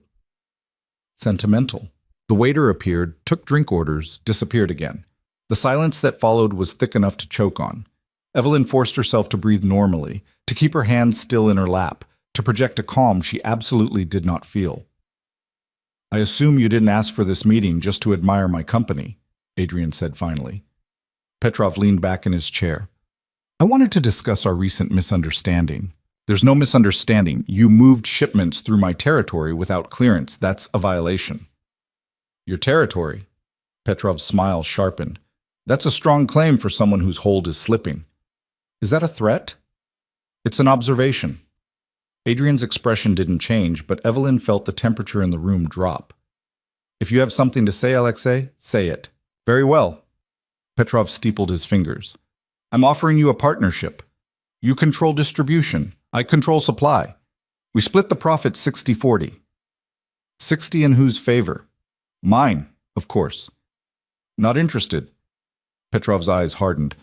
sentimental. The waiter appeared, took drink orders, disappeared again. The silence that followed was thick enough to choke on. Evelyn forced herself to breathe normally, to keep her hands still in her lap, to project a calm she absolutely did not feel. I assume you didn't ask for this meeting just to admire my company, Adrian said finally. Petrov leaned back in his chair. I wanted to discuss our recent misunderstanding. There's no misunderstanding. You moved shipments through my territory without clearance. That's a violation. Your territory? Petrov's smile sharpened. That's a strong claim for someone whose hold is slipping. Is that a threat? It's an observation. Adrian's expression didn't change, but Evelyn felt the temperature in the room drop. If you have something to say, Alexei, say it. Very well. Petrov steepled his fingers. I'm offering you a partnership. You control distribution. I control supply. We split the profit 60-40. 60 in whose favor? Mine, of course. Not interested. Petrov's eyes hardened.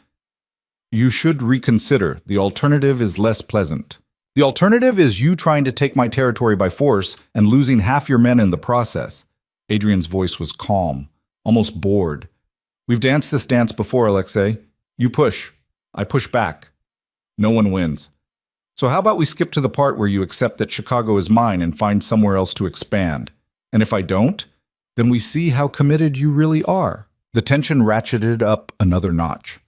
You should reconsider. The alternative is less pleasant. The alternative is you trying to take my territory by force and losing half your men in the process. Adrian's voice was calm, almost bored. We've danced this dance before, Alexei. You push. I push back. No one wins. So how about we skip to the part where you accept that Chicago is mine and find somewhere else to expand? And if I don't, then we see how committed you really are. The tension ratcheted up another notch.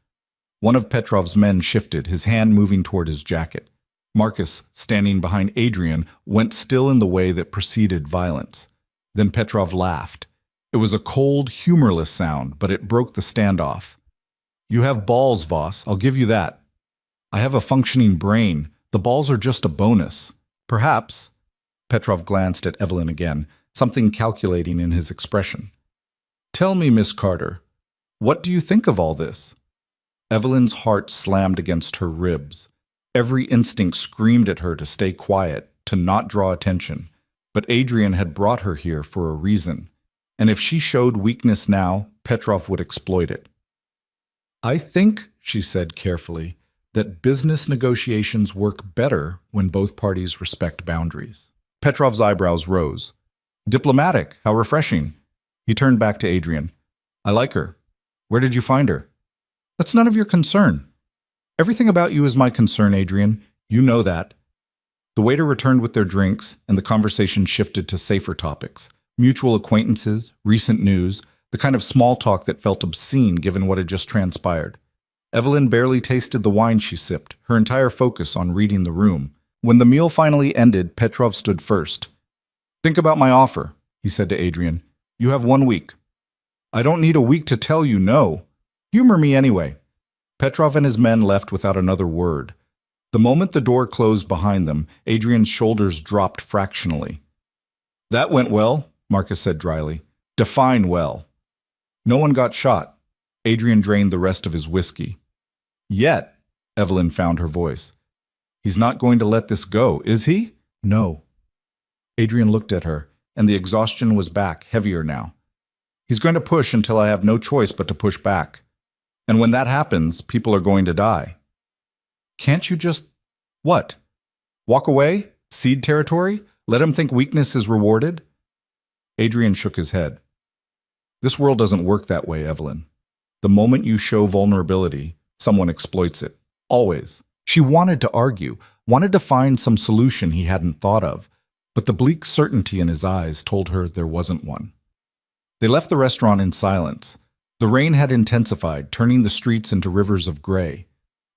One of Petrov's men shifted, his hand moving toward his jacket. Marcus, standing behind Adrian, went still in the way that preceded violence. Then Petrov laughed. It was a cold, humorless sound, but it broke the standoff. You have balls, Voss, I'll give you that. I have a functioning brain. The balls are just a bonus. Perhaps. Petrov glanced at Evelyn again, something calculating in his expression. Tell me, Miss Carter, what do you think of all this? Evelyn's heart slammed against her ribs. Every instinct screamed at her to stay quiet, to not draw attention. But Adrian had brought her here for a reason. And if she showed weakness now, Petrov would exploit it. I think, she said carefully, that business negotiations work better when both parties respect boundaries. Petrov's eyebrows rose. Diplomatic, how refreshing. He turned back to Adrian. I like her. Where did you find her? That's none of your concern. Everything about you is my concern, Adrian. You know that. The waiter returned with their drinks, and the conversation shifted to safer topics. Mutual acquaintances, recent news, the kind of small talk that felt obscene given what had just transpired. Evelyn barely tasted the wine she sipped, her entire focus on reading the room. When the meal finally ended, Petrov stood first. Think about my offer, he said to Adrian. You have 1 week. I don't need a week to tell you no. Humor me anyway. Petrov and his men left without another word. The moment the door closed behind them, Adrian's shoulders dropped fractionally. That went well, Marcus said dryly. Define well. No one got shot. Adrian drained the rest of his whiskey. Yet, Evelyn found her voice. He's not going to let this go, is he? No. Adrian looked at her, and the exhaustion was back, heavier now. He's going to push until I have no choice but to push back. And when that happens, people are going to die. Can't you just… what? Walk away? Cede territory? Let him think weakness is rewarded? Adrian shook his head. This world doesn't work that way, Evelyn. The moment you show vulnerability, someone exploits it. Always. She wanted to argue, wanted to find some solution he hadn't thought of, but the bleak certainty in his eyes told her there wasn't one. They left the restaurant in silence. The rain had intensified, turning the streets into rivers of gray.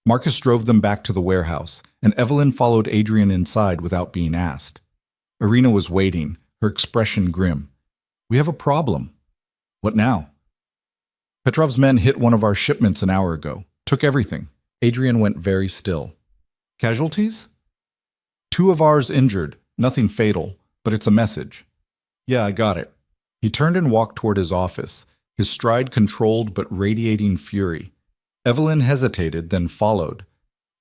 Marcus drove them back to the warehouse, and Evelyn followed Adrian inside without being asked. Irina was waiting, her expression grim. We have a problem. What now? Petrov's men hit one of our shipments an hour ago. Took everything. Adrian went very still. Casualties? 2 of ours injured. Nothing fatal, but it's a message. Yeah, I got it. He turned and walked toward his office, his stride controlled but radiating fury. Evelyn hesitated, then followed.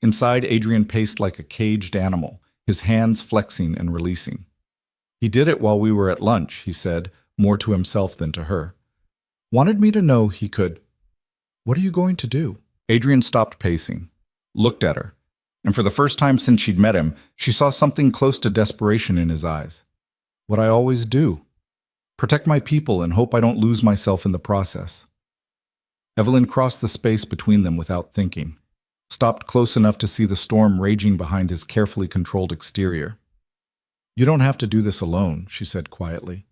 Inside, Adrian paced like a caged animal, his hands flexing and releasing. He did it while we were at lunch, he said, more to himself than to her. Wanted me to know he could. What are you going to do? Adrian stopped pacing, looked at her, and for the first time since she'd met him, she saw something close to desperation in his eyes. What I always do. Protect my people and hope I don't lose myself in the process. Evelyn crossed the space between them without thinking, stopped close enough to see the storm raging behind his carefully controlled exterior. You don't have to do this alone, she said quietly.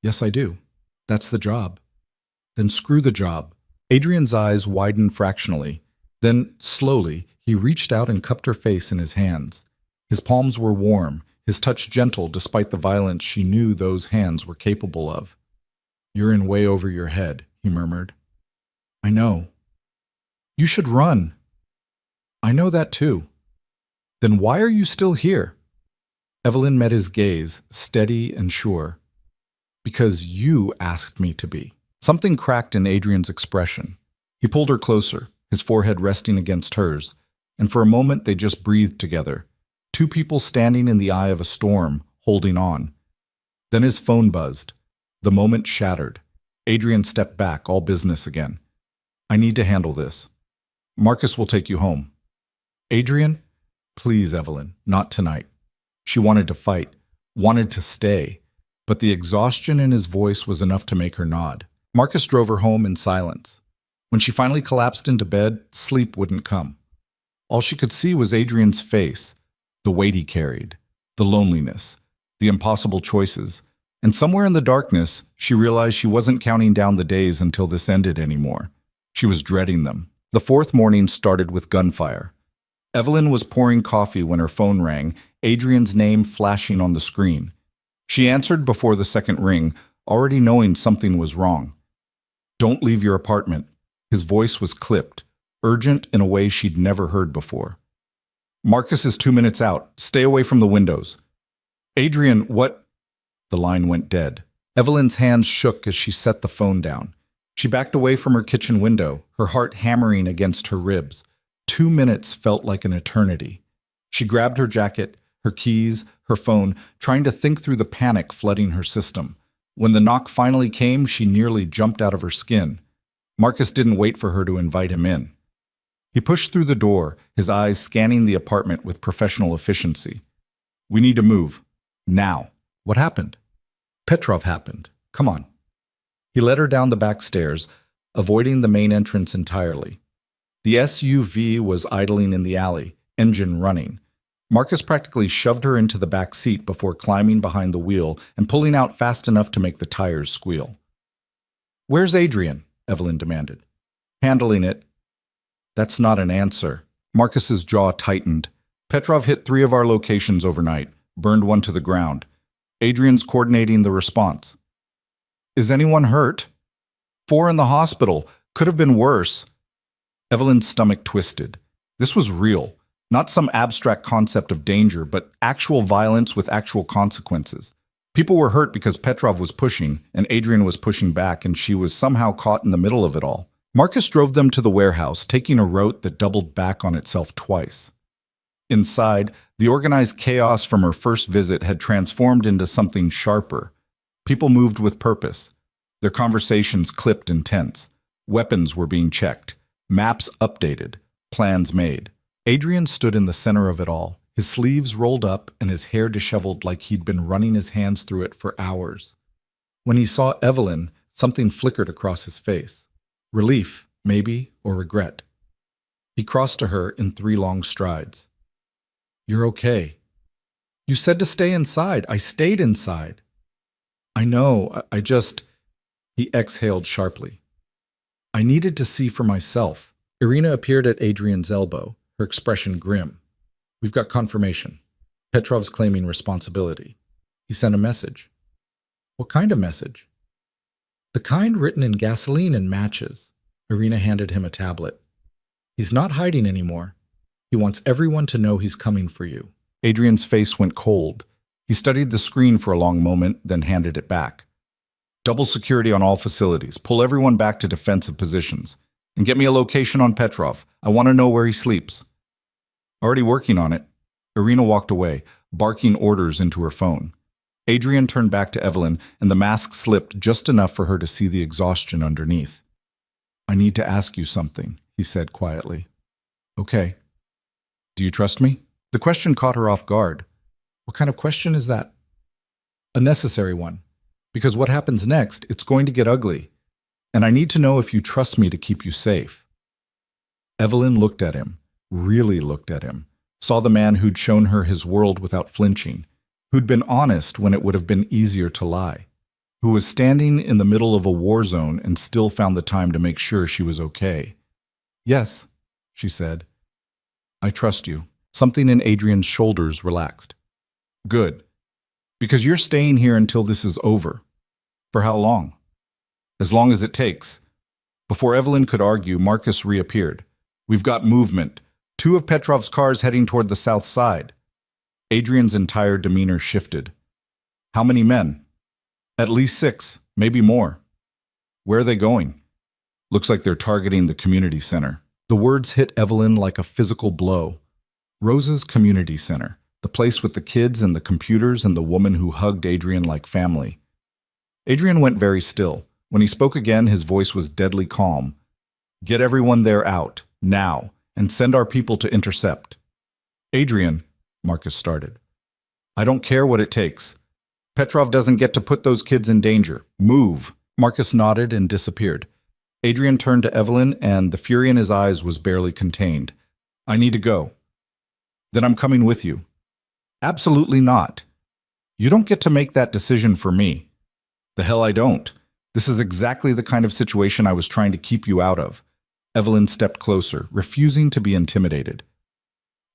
Yes, I do. That's the job. Then screw the job. Adrian's eyes widened fractionally. Then, slowly, he reached out and cupped her face in his hands. His palms were warm, his touch gentle despite the violence she knew those hands were capable of. You're in way over your head, he murmured. I know. You should run. I know that too. Then why are you still here? Evelyn met his gaze, steady and sure. Because you asked me to be. Something cracked in Adrian's expression. He pulled her closer, his forehead resting against hers, and for a moment they just breathed together. Two people standing in the eye of a storm, holding on. Then his phone buzzed. The moment shattered. Adrian stepped back, all business again. I need to handle this. Marcus will take you home. Adrian? Please, Evelyn, not tonight. She wanted to fight, wanted to stay, but the exhaustion in his voice was enough to make her nod. Marcus drove her home in silence. When she finally collapsed into bed, sleep wouldn't come. All she could see was Adrian's face, the weight he carried, the loneliness, the impossible choices, and somewhere in the darkness, she realized she wasn't counting down the days until this ended anymore. She was dreading them. The fourth morning started with gunfire. Evelyn was pouring coffee when her phone rang, Adrian's name flashing on the screen. She answered before the second ring, already knowing something was wrong. Don't leave your apartment. His voice was clipped, urgent in a way she'd never heard before. Marcus is 2 minutes out. Stay away from the windows. Adrian, what? The line went dead. Evelyn's hands shook as she set the phone down. She backed away from her kitchen window, her heart hammering against her ribs. 2 minutes felt like an eternity. She grabbed her jacket, her keys, her phone, trying to think through the panic flooding her system. When the knock finally came, she nearly jumped out of her skin. Marcus didn't wait for her to invite him in. He pushed through the door, his eyes scanning the apartment with professional efficiency. We need to move. Now. What happened? Petrov happened. Come on. He led her down the back stairs, avoiding the main entrance entirely. The SUV was idling in the alley, engine running. Marcus practically shoved her into the back seat before climbing behind the wheel and pulling out fast enough to make the tires squeal. Where's Adrian? Evelyn demanded. Handling it. That's not an answer. Marcus's jaw tightened. Petrov hit 3 of our locations overnight, burned 1 to the ground. Adrian's coordinating the response. Is anyone hurt? 4 in the hospital. Could have been worse. Evelyn's stomach twisted. This was real. Not some abstract concept of danger, but actual violence with actual consequences. People were hurt because Petrov was pushing, and Adrian was pushing back, and she was somehow caught in the middle of it all. Marcus drove them to the warehouse, taking a route that doubled back on itself twice. Inside, the organized chaos from her first visit had transformed into something sharper. People moved with purpose. Their conversations clipped and tense. Weapons were being checked. Maps updated. Plans made. Adrian stood in the center of it all, his sleeves rolled up and his hair disheveled like he'd been running his hands through it for hours. When he saw Evelyn, something flickered across his face. Relief, maybe, or regret. He crossed to her in 3 long strides. You're okay. You said to stay inside. I stayed inside. I know, I just... He exhaled sharply. I needed to see for myself. Irina appeared at Adrian's elbow, her expression grim. We've got confirmation. Petrov's claiming responsibility. He sent a message. What kind of message? The kind written in gasoline and matches. Irina handed him a tablet. He's not hiding anymore. He wants everyone to know he's coming for you. Adrian's face went cold. He studied the screen for a long moment, then handed it back. Double security on all facilities. Pull everyone back to defensive positions. And get me a location on Petrov. I want to know where he sleeps. Already working on it. Irina walked away, barking orders into her phone. Adrian turned back to Evelyn, and the mask slipped just enough for her to see the exhaustion underneath. I need to ask you something, he said quietly. Okay. Do you trust me? The question caught her off guard. What kind of question is that? A necessary one. Because what happens next, it's going to get ugly. And I need to know if you trust me to keep you safe. Evelyn looked at him, really looked at him, saw the man who'd shown her his world without flinching, who'd been honest when it would have been easier to lie, who was standing in the middle of a war zone and still found the time to make sure she was okay. Yes, she said. I trust you. Something in Adrian's shoulders relaxed. Good. Because you're staying here until this is over. For how long? As long as it takes. Before Evelyn could argue, Marcus reappeared. We've got movement. 2 of Petrov's cars heading toward the south side. Adrian's entire demeanor shifted. How many men? At least 6, maybe more. Where are they going? Looks like they're targeting the community center. The words hit Evelyn like a physical blow. Rosa's community center, the place with the kids and the computers and the woman who hugged Adrian like family. Adrian went very still. When he spoke again, his voice was deadly calm. Get everyone there out, now, and send our people to intercept. Adrian, Marcus started. I don't care what it takes. Petrov doesn't get to put those kids in danger. Move. Marcus nodded and disappeared. Adrian turned to Evelyn, and the fury in his eyes was barely contained. I need to go. Then I'm coming with you. Absolutely not. You don't get to make that decision for me. The hell I don't. This is exactly the kind of situation I was trying to keep you out of. Evelyn stepped closer, refusing to be intimidated.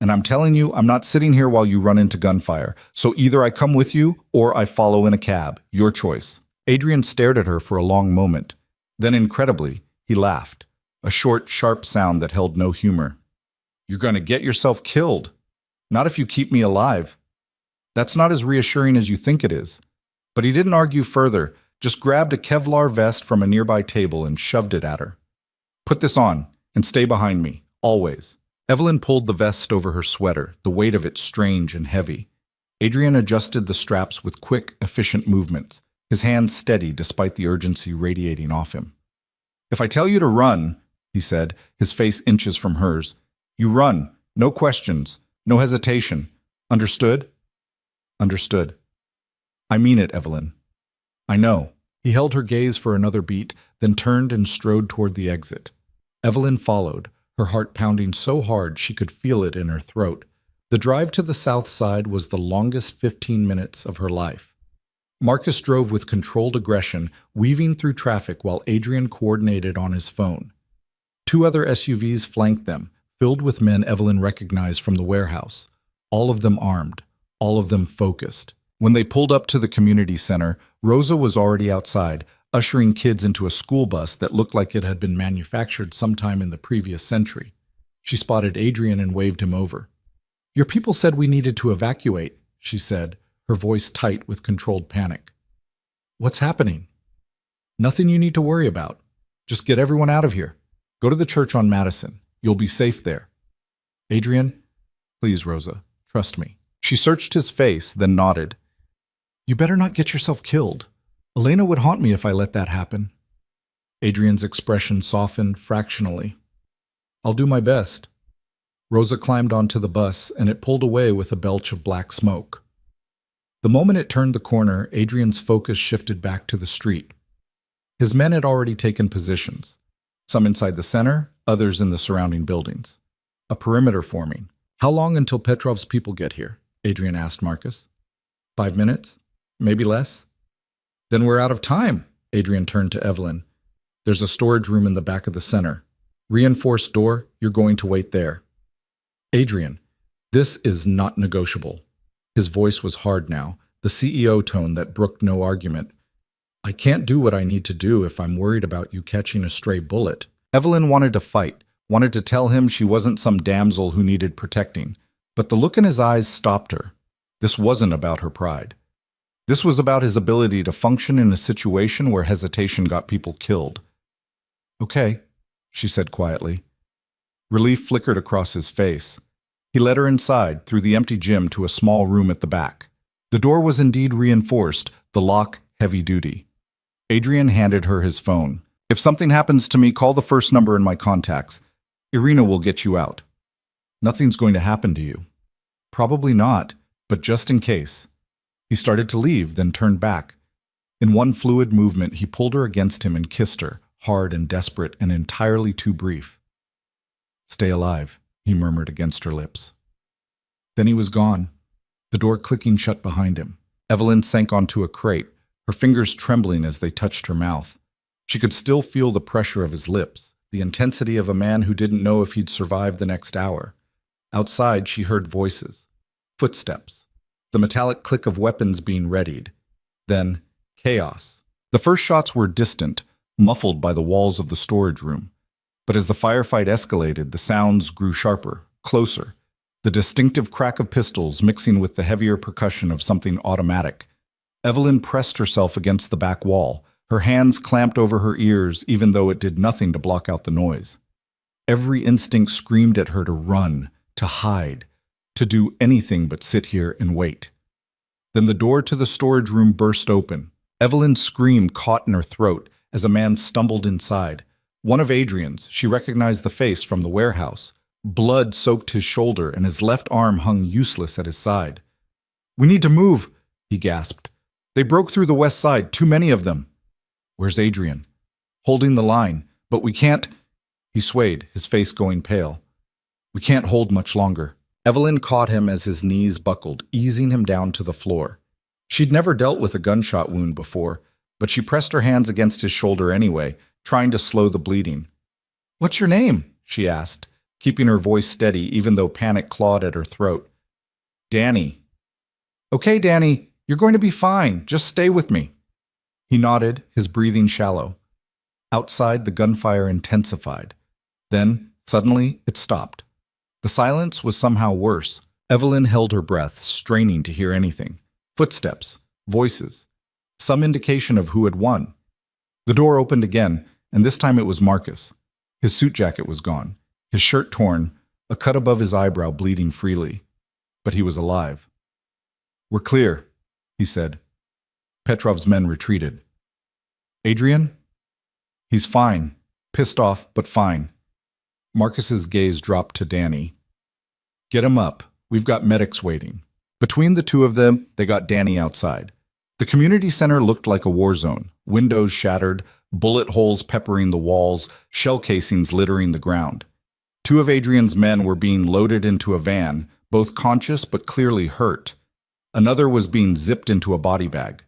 And I'm telling you, I'm not sitting here while you run into gunfire. So either I come with you or I follow in a cab. Your choice. Adrian stared at her for a long moment. Then, incredibly, he laughed. A short, sharp sound that held no humor. You're going to get yourself killed. Not if you keep me alive. That's not as reassuring as you think it is. But he didn't argue further, just grabbed a Kevlar vest from a nearby table and shoved it at her. Put this on and stay behind me, always. Evelyn pulled the vest over her sweater, the weight of it strange and heavy. Adrian adjusted the straps with quick, efficient movements, his hands steady despite the urgency radiating off him. If I tell you to run, he said, his face inches from hers, you run, no questions, no hesitation. Understood? Understood. I mean it, Evelyn. I know. He held her gaze for another beat, then turned and strode toward the exit. Evelyn followed, her heart pounding so hard she could feel it in her throat. The drive to the south side was the longest 15 minutes of her life. Marcus drove with controlled aggression, weaving through traffic while Adrian coordinated on his phone. 2 other SUVs flanked them, filled with men Evelyn recognized from the warehouse, all of them armed, all of them focused. When they pulled up to the community center, Rosa was already outside, ushering kids into a school bus that looked like it had been manufactured sometime in the previous century. She spotted Adrian and waved him over. Your people said we needed to evacuate, she said, her voice tight with controlled panic. What's happening? Nothing you need to worry about. Just get everyone out of here. Go to the church on Madison. You'll be safe there. Adrian, please, Rosa, trust me. She searched his face, then nodded. You better not get yourself killed. Elena would haunt me if I let that happen. Adrian's expression softened fractionally. I'll do my best. Rosa climbed onto the bus, and it pulled away with a belch of black smoke. The moment it turned the corner, Adrian's focus shifted back to the street. His men had already taken positions, some inside the center, others in the surrounding buildings. A perimeter forming. How long until Petrov's people get here? Adrian asked Marcus. 5 minutes? Maybe less? Then we're out of time, Adrian turned to Evelyn. There's a storage room in the back of the center. Reinforced door, you're going to wait there. Adrian, this is not negotiable. His voice was hard now, the CEO tone that brooked no argument. I can't do what I need to do if I'm worried about you catching a stray bullet. Evelyn wanted to fight, wanted to tell him she wasn't some damsel who needed protecting, but the look in his eyes stopped her. This wasn't about her pride. This was about his ability to function in a situation where hesitation got people killed. Okay, she said quietly. Relief flickered across his face. He led her inside, through the empty gym to a small room at the back. The door was indeed reinforced, the lock heavy duty. Adrian handed her his phone. If something happens to me, call the first number in my contacts. Irina will get you out. Nothing's going to happen to you. Probably not, but just in case. He started to leave, then turned back. In one fluid movement, he pulled her against him and kissed her, hard and desperate and entirely too brief. Stay alive, he murmured against her lips. Then he was gone, the door clicking shut behind him. Evelyn sank onto a crate, her fingers trembling as they touched her mouth. She could still feel the pressure of his lips, the intensity of a man who didn't know if he'd survive the next hour. Outside, she heard voices, footsteps, the metallic click of weapons being readied. Then, chaos. The first shots were distant, muffled by the walls of the storage room. But as the firefight escalated, the sounds grew sharper, closer, the distinctive crack of pistols mixing with the heavier percussion of something automatic. Evelyn pressed herself against the back wall, her hands clamped over her ears even though it did nothing to block out the noise. Every instinct screamed at her to run, to hide, to do anything but sit here and wait. Then the door to the storage room burst open. Evelyn's scream caught in her throat as a man stumbled inside. One of Adrian's. She recognized the face from the warehouse. Blood soaked his shoulder and his left arm hung useless at his side. "We need to move," he gasped. "They broke through the west side, too many of them." "Where's Adrian?" "Holding the line, but we can't—" He swayed, his face going pale. "We can't hold much longer." Evelyn caught him as his knees buckled, easing him down to the floor. She'd never dealt with a gunshot wound before, but she pressed her hands against his shoulder anyway, trying to slow the bleeding. "What's your name?" she asked, keeping her voice steady even though panic clawed at her throat. "Danny." "Okay, Danny, you're going to be fine. Just stay with me." He nodded, his breathing shallow. Outside, the gunfire intensified. Then, suddenly, it stopped. The silence was somehow worse. Evelyn held her breath, straining to hear anything. Footsteps, voices, some indication of who had won. The door opened again, and this time it was Marcus. His suit jacket was gone, his shirt torn, a cut above his eyebrow bleeding freely. But he was alive. "We're clear," he said. Petrov's men retreated. "Adrian?" "He's fine. Pissed off, but fine." Marcus's gaze dropped to Danny. "Get him up. We've got medics waiting." Between the two of them, they got Danny outside. The community center looked like a war zone. Windows shattered, bullet holes peppering the walls, shell casings littering the ground. Two of Adrian's men were being loaded into a van, both conscious but clearly hurt. Another was being zipped into a body bag.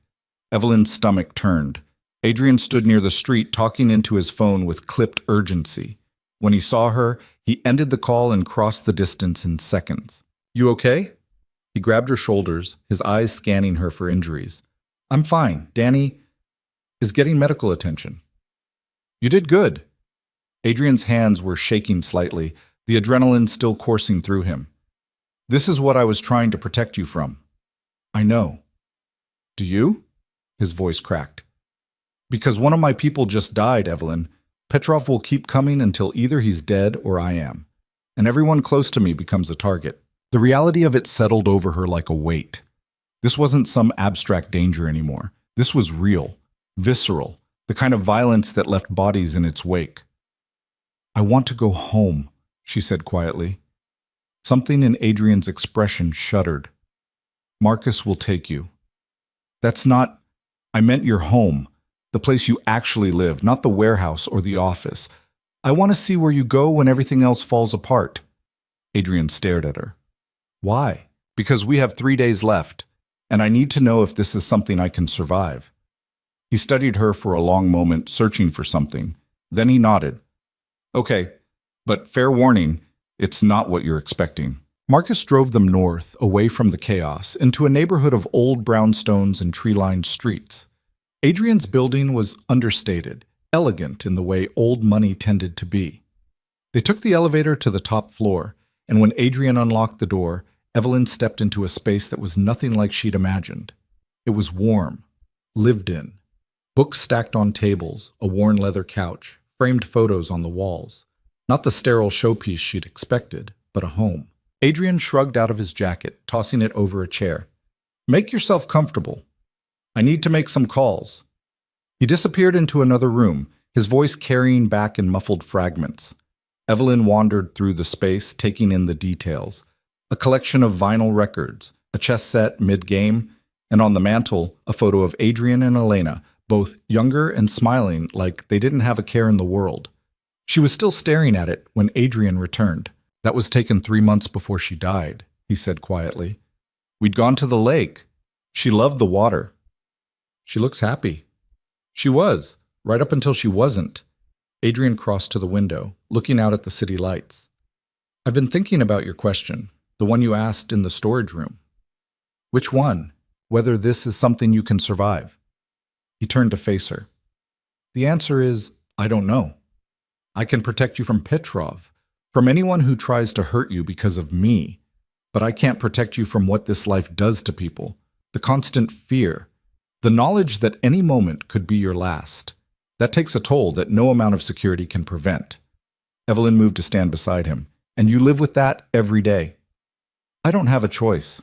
Evelyn's stomach turned. Adrian stood near the street talking into his phone with clipped urgency. When he saw her, he ended the call and crossed the distance in seconds. "You okay?" He grabbed her shoulders, his eyes scanning her for injuries. "I'm fine. Danny is getting medical attention." "You did good." Adrian's hands were shaking slightly, the adrenaline still coursing through him. "This is what I was trying to protect you from." "I know." "Do you?" His voice cracked. "Because one of my people just died, Evelyn. Petrov will keep coming until either he's dead or I am. And everyone close to me becomes a target." The reality of it settled over her like a weight. This wasn't some abstract danger anymore. This was real, visceral, the kind of violence that left bodies in its wake. "I want to go home," she said quietly. Something in Adrian's expression shuddered. "Marcus will take you." "That's not— I meant your home, the place you actually live, not the warehouse or the office. I want to see where you go when everything else falls apart." Adrian stared at her. "Why?" "Because we have 3 days left, and I need to know if this is something I can survive." He studied her for a long moment, searching for something. Then he nodded. "Okay, but fair warning, it's not what you're expecting." Marcus drove them north, away from the chaos, into a neighborhood of old brownstones and tree-lined streets. Adrian's building was understated, elegant in the way old money tended to be. They took the elevator to the top floor, and when Adrian unlocked the door, Evelyn stepped into a space that was nothing like she'd imagined. It was warm, lived in. Books stacked on tables, a worn leather couch, framed photos on the walls. Not the sterile showpiece she'd expected, but a home. Adrian shrugged out of his jacket, tossing it over a chair. "Make yourself comfortable. I need to make some calls." He disappeared into another room, his voice carrying back in muffled fragments. Evelyn wandered through the space, taking in the details. A collection of vinyl records, a chess set mid-game, and on the mantel, a photo of Adrian and Elena, both younger and smiling like they didn't have a care in the world. She was still staring at it when Adrian returned. "That was taken 3 months before she died," he said quietly. "We'd gone to the lake. She loved the water." "She looks happy." "She was, right up until she wasn't." Adrian crossed to the window, looking out at the city lights. "I've been thinking about your question, the one you asked in the storage room." "Which one? Whether this is something you can survive." He turned to face her. The answer is, I don't know. I can protect you from Petrov, from anyone who tries to hurt you because of me, but I can't protect you from what this life does to people, the constant fear, the knowledge that any moment could be your last. That takes a toll that no amount of security can prevent. Evelyn moved to stand beside him. And you live with that every day. I don't have a choice.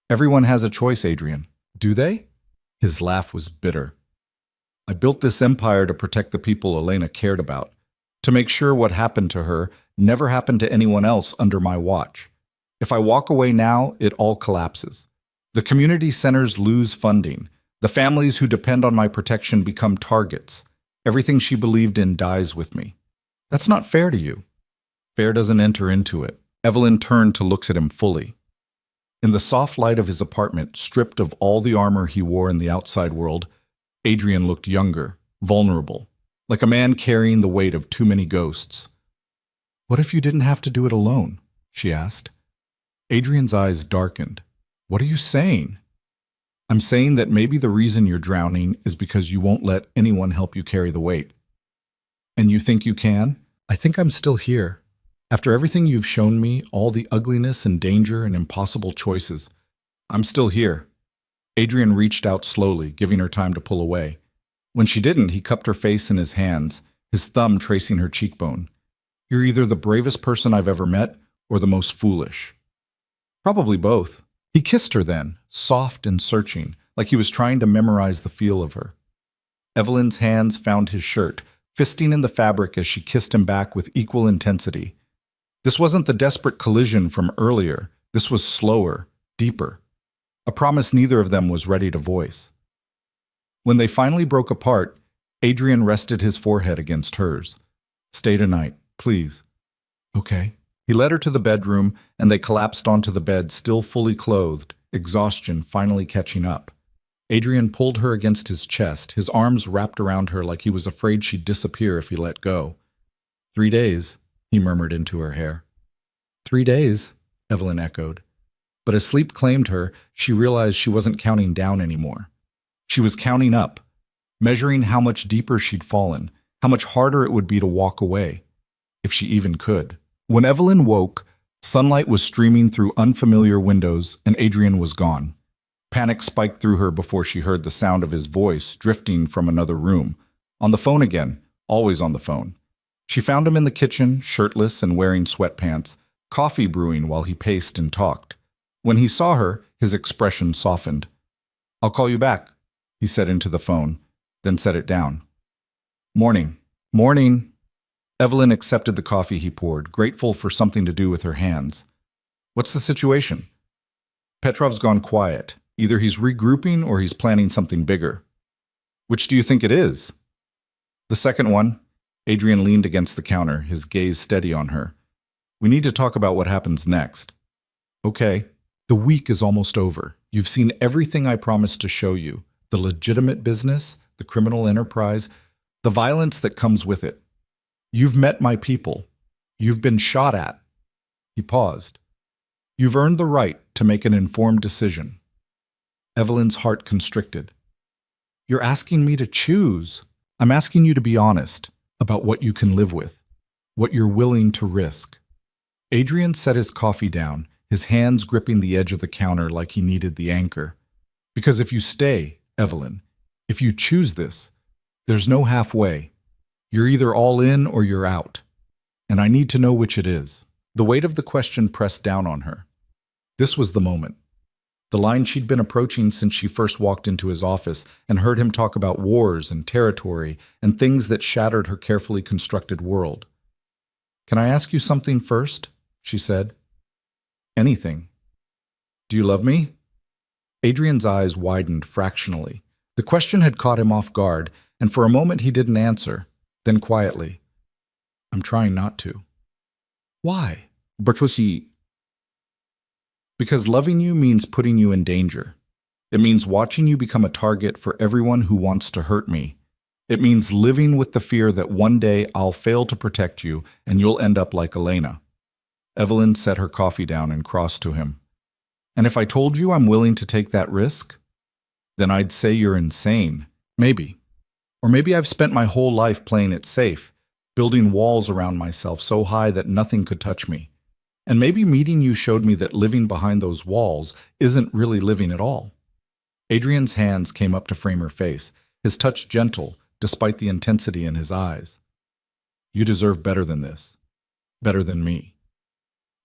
Everyone has a choice, Adrian. Do they? His laugh was bitter. I built this empire to protect the people Elena cared about, to make sure what happened to her never happened to anyone else under my watch. If I walk away now, it all collapses. The community centers lose funding. The families who depend on my protection become targets. Everything she believed in dies with me. That's not fair to you. Fair doesn't enter into it. Evelyn turned to look at him fully. In the soft light of his apartment, stripped of all the armor he wore in the outside world, Adrian looked younger, vulnerable, like a man carrying the weight of too many ghosts. What if you didn't have to do it alone? She asked. Adrian's eyes darkened. What are you saying? I'm saying that maybe the reason you're drowning is because you won't let anyone help you carry the weight. And you think you can? I think I'm still here. After everything you've shown me, all the ugliness and danger and impossible choices, I'm still here. Adrian reached out slowly, giving her time to pull away. When she didn't, he cupped her face in his hands, his thumb tracing her cheekbone. You're either the bravest person I've ever met or the most foolish. Probably both. He kissed her then, soft and searching, like he was trying to memorize the feel of her. Evelyn's hands found his shirt, fisting in the fabric as she kissed him back with equal intensity. This wasn't the desperate collision from earlier. This was slower, deeper. A promise neither of them was ready to voice. When they finally broke apart, Adrian rested his forehead against hers. Stay tonight, please. Okay. He led her to the bedroom, and they collapsed onto the bed, still fully clothed, exhaustion finally catching up. Adrian pulled her against his chest, his arms wrapped around her like he was afraid she'd disappear if he let go. 3 days, he murmured into her hair. 3 days, Evelyn echoed. But as sleep claimed her, she realized she wasn't counting down anymore. She was counting up, measuring how much deeper she'd fallen, how much harder it would be to walk away, if she even could. When Evelyn woke, sunlight was streaming through unfamiliar windows and Adrian was gone. Panic spiked through her before she heard the sound of his voice drifting from another room. On the phone again, always on the phone. She found him in the kitchen, shirtless and wearing sweatpants, coffee brewing while he paced and talked. When he saw her, his expression softened. I'll call you back, he said into the phone, then set it down. Morning. Morning. Evelyn accepted the coffee he poured, grateful for something to do with her hands. What's the situation? Petrov's gone quiet. Either he's regrouping or he's planning something bigger. Which do you think it is? The second one. Adrian leaned against the counter, his gaze steady on her. We need to talk about what happens next. Okay. The week is almost over. You've seen everything I promised to show you. The legitimate business, the criminal enterprise, the violence that comes with it. You've met my people. You've been shot at. He paused. You've earned the right to make an informed decision. Evelyn's heart constricted. You're asking me to choose. I'm asking you to be honest about what you can live with, what you're willing to risk. Adrian set his coffee down, his hands gripping the edge of the counter like he needed the anchor. Because if you stay, Evelyn, if you choose this, there's no halfway. You're either all in or you're out. And I need to know which it is. The weight of the question pressed down on her. This was the moment. The line she'd been approaching since she first walked into his office and heard him talk about wars and territory and things that shattered her carefully constructed world. Can I ask you something first? She said. Anything. Do you love me? Adrian's eyes widened fractionally. The question had caught him off guard, and for a moment he didn't answer. Then quietly, I'm trying not to. Why? Because loving you means putting you in danger. It means watching you become a target for everyone who wants to hurt me. It means living with the fear that one day I'll fail to protect you and you'll end up like Elena. Evelyn set her coffee down and crossed to him. And if I told you I'm willing to take that risk, then I'd say you're insane. Maybe. Or maybe I've spent my whole life playing it safe, building walls around myself so high that nothing could touch me. And maybe meeting you showed me that living behind those walls isn't really living at all. Adrian's hands came up to frame her face, his touch gentle, despite the intensity in his eyes. You deserve better than this. Better than me.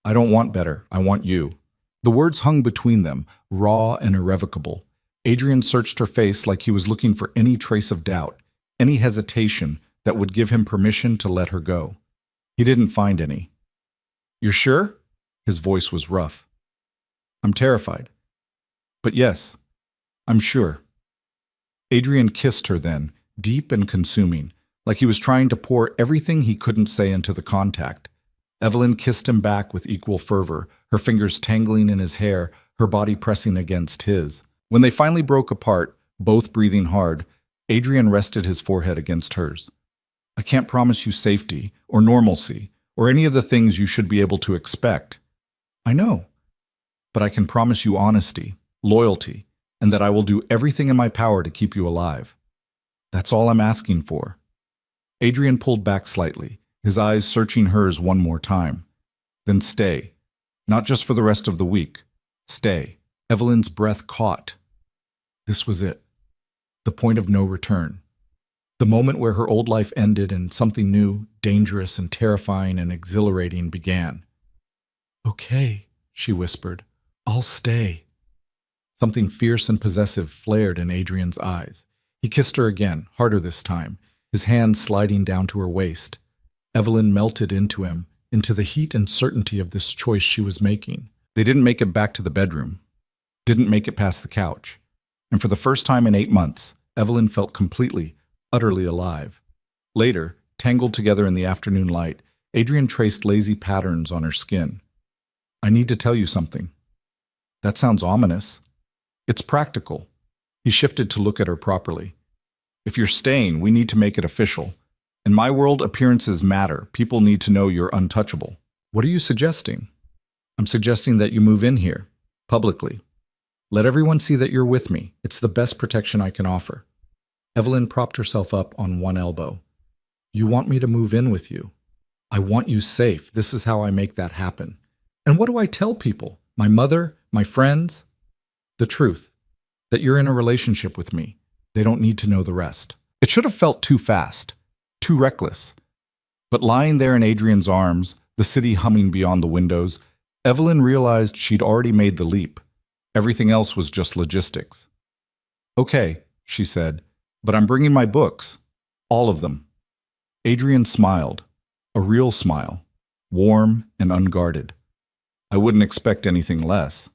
I don't want better, I want you. The words hung between them, raw and irrevocable. Adrian searched her face like he was looking for any trace of doubt, any hesitation that would give him permission to let her go. He didn't find any. You're sure? His voice was rough. I'm terrified. But yes, I'm sure. Adrian kissed her then, deep and consuming, like he was trying to pour everything he couldn't say into the contact. Evelyn kissed him back with equal fervor, her fingers tangling in his hair, her body pressing against his. When they finally broke apart, both breathing hard, Adrian rested his forehead against hers. I can't promise you safety, or normalcy, or any of the things you should be able to expect. I know. But I can promise you honesty, loyalty, and that I will do everything in my power to keep you alive. That's all I'm asking for. Adrian pulled back slightly, his eyes searching hers one more time. Then stay. Not just for the rest of the week. Stay. Evelyn's breath caught. This was it. The point of no return. The moment where her old life ended and something new, dangerous and terrifying and exhilarating began. Okay, she whispered. I'll stay. Something fierce and possessive flared in Adrian's eyes. He kissed her again, harder this time, his hands sliding down to her waist. Evelyn melted into him, into the heat and certainty of this choice she was making. They didn't make it back to the bedroom, didn't make it past the couch. And for the first time in 8 months, Evelyn felt completely, utterly alive. Later, tangled together in the afternoon light, Adrian traced lazy patterns on her skin. I need to tell you something. That sounds ominous. It's practical. He shifted to look at her properly. If you're staying, we need to make it official. In my world, appearances matter. People need to know you're untouchable. What are you suggesting? I'm suggesting that you move in here, publicly. Let everyone see that you're with me. It's the best protection I can offer. Evelyn propped herself up on one elbow. You want me to move in with you. I want you safe. This is how I make that happen. And what do I tell people? My mother? My friends? The truth. That you're in a relationship with me. They don't need to know the rest. It should have felt too fast, too reckless. But lying there in Adrian's arms, the city humming beyond the windows, Evelyn realized she'd already made the leap. Everything else was just logistics. Okay, she said, but I'm bringing my books. All of them. Adrian smiled. A real smile. Warm and unguarded. I wouldn't expect anything less.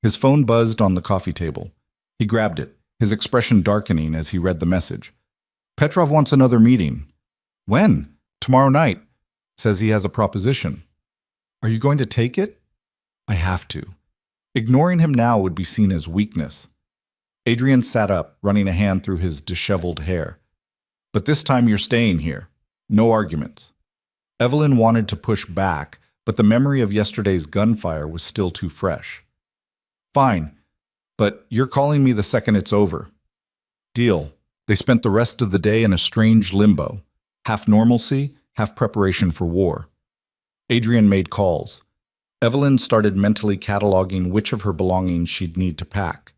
His phone buzzed on the coffee table. He grabbed it, his expression darkening as he read the message. Petrov wants another meeting. When? Tomorrow night. Says he has a proposition. Are you going to take it? I have to. Ignoring him now would be seen as weakness. Adrian sat up, running a hand through his disheveled hair. But this time you're staying here. No arguments. Evelyn wanted to push back, but the memory of yesterday's gunfire was still too fresh. Fine, but you're calling me the second it's over. Deal. They spent the rest of the day in a strange limbo, half normalcy, half preparation for war. Adrian made calls. Evelyn started mentally cataloging which of her belongings she'd need to pack.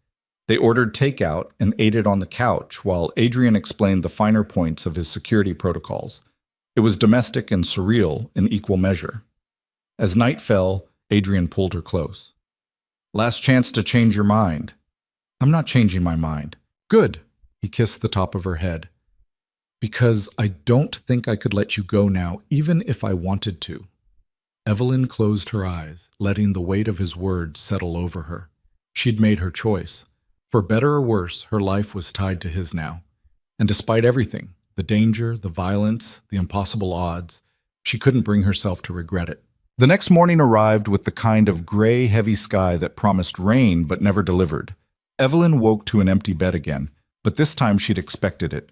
They ordered takeout and ate it on the couch while Adrian explained the finer points of his security protocols. It was domestic and surreal in equal measure. As night fell, Adrian pulled her close. Last chance to change your mind. I'm not changing my mind. Good. He kissed the top of her head. Because I don't think I could let you go now, even if I wanted to. Evelyn closed her eyes, letting the weight of his words settle over her. She'd made her choice. For better or worse, her life was tied to his now. And despite everything, the danger, the violence, the impossible odds, she couldn't bring herself to regret it. The next morning arrived with the kind of gray, heavy sky that promised rain but never delivered. Evelyn woke to an empty bed again, but this time she'd expected it.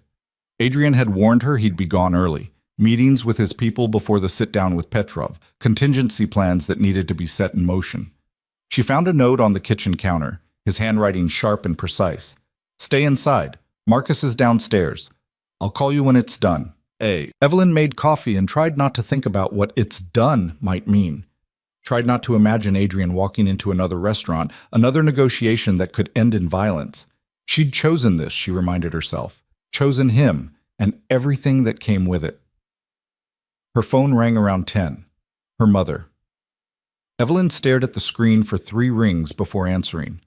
Adrian had warned her he'd be gone early. Meetings with his people before the sit-down with Petrov, contingency plans that needed to be set in motion. She found a note on the kitchen counter, his handwriting sharp and precise. Stay inside. Marcus is downstairs. I'll call you when it's done. A. Evelyn made coffee and tried not to think about what "it's done" might mean. Tried not to imagine Adrian walking into another restaurant, another negotiation that could end in violence. She'd chosen this, she reminded herself. Chosen him, and everything that came with it. Her phone rang around 10. Her mother. Evelyn stared at the screen for 3 rings before answering.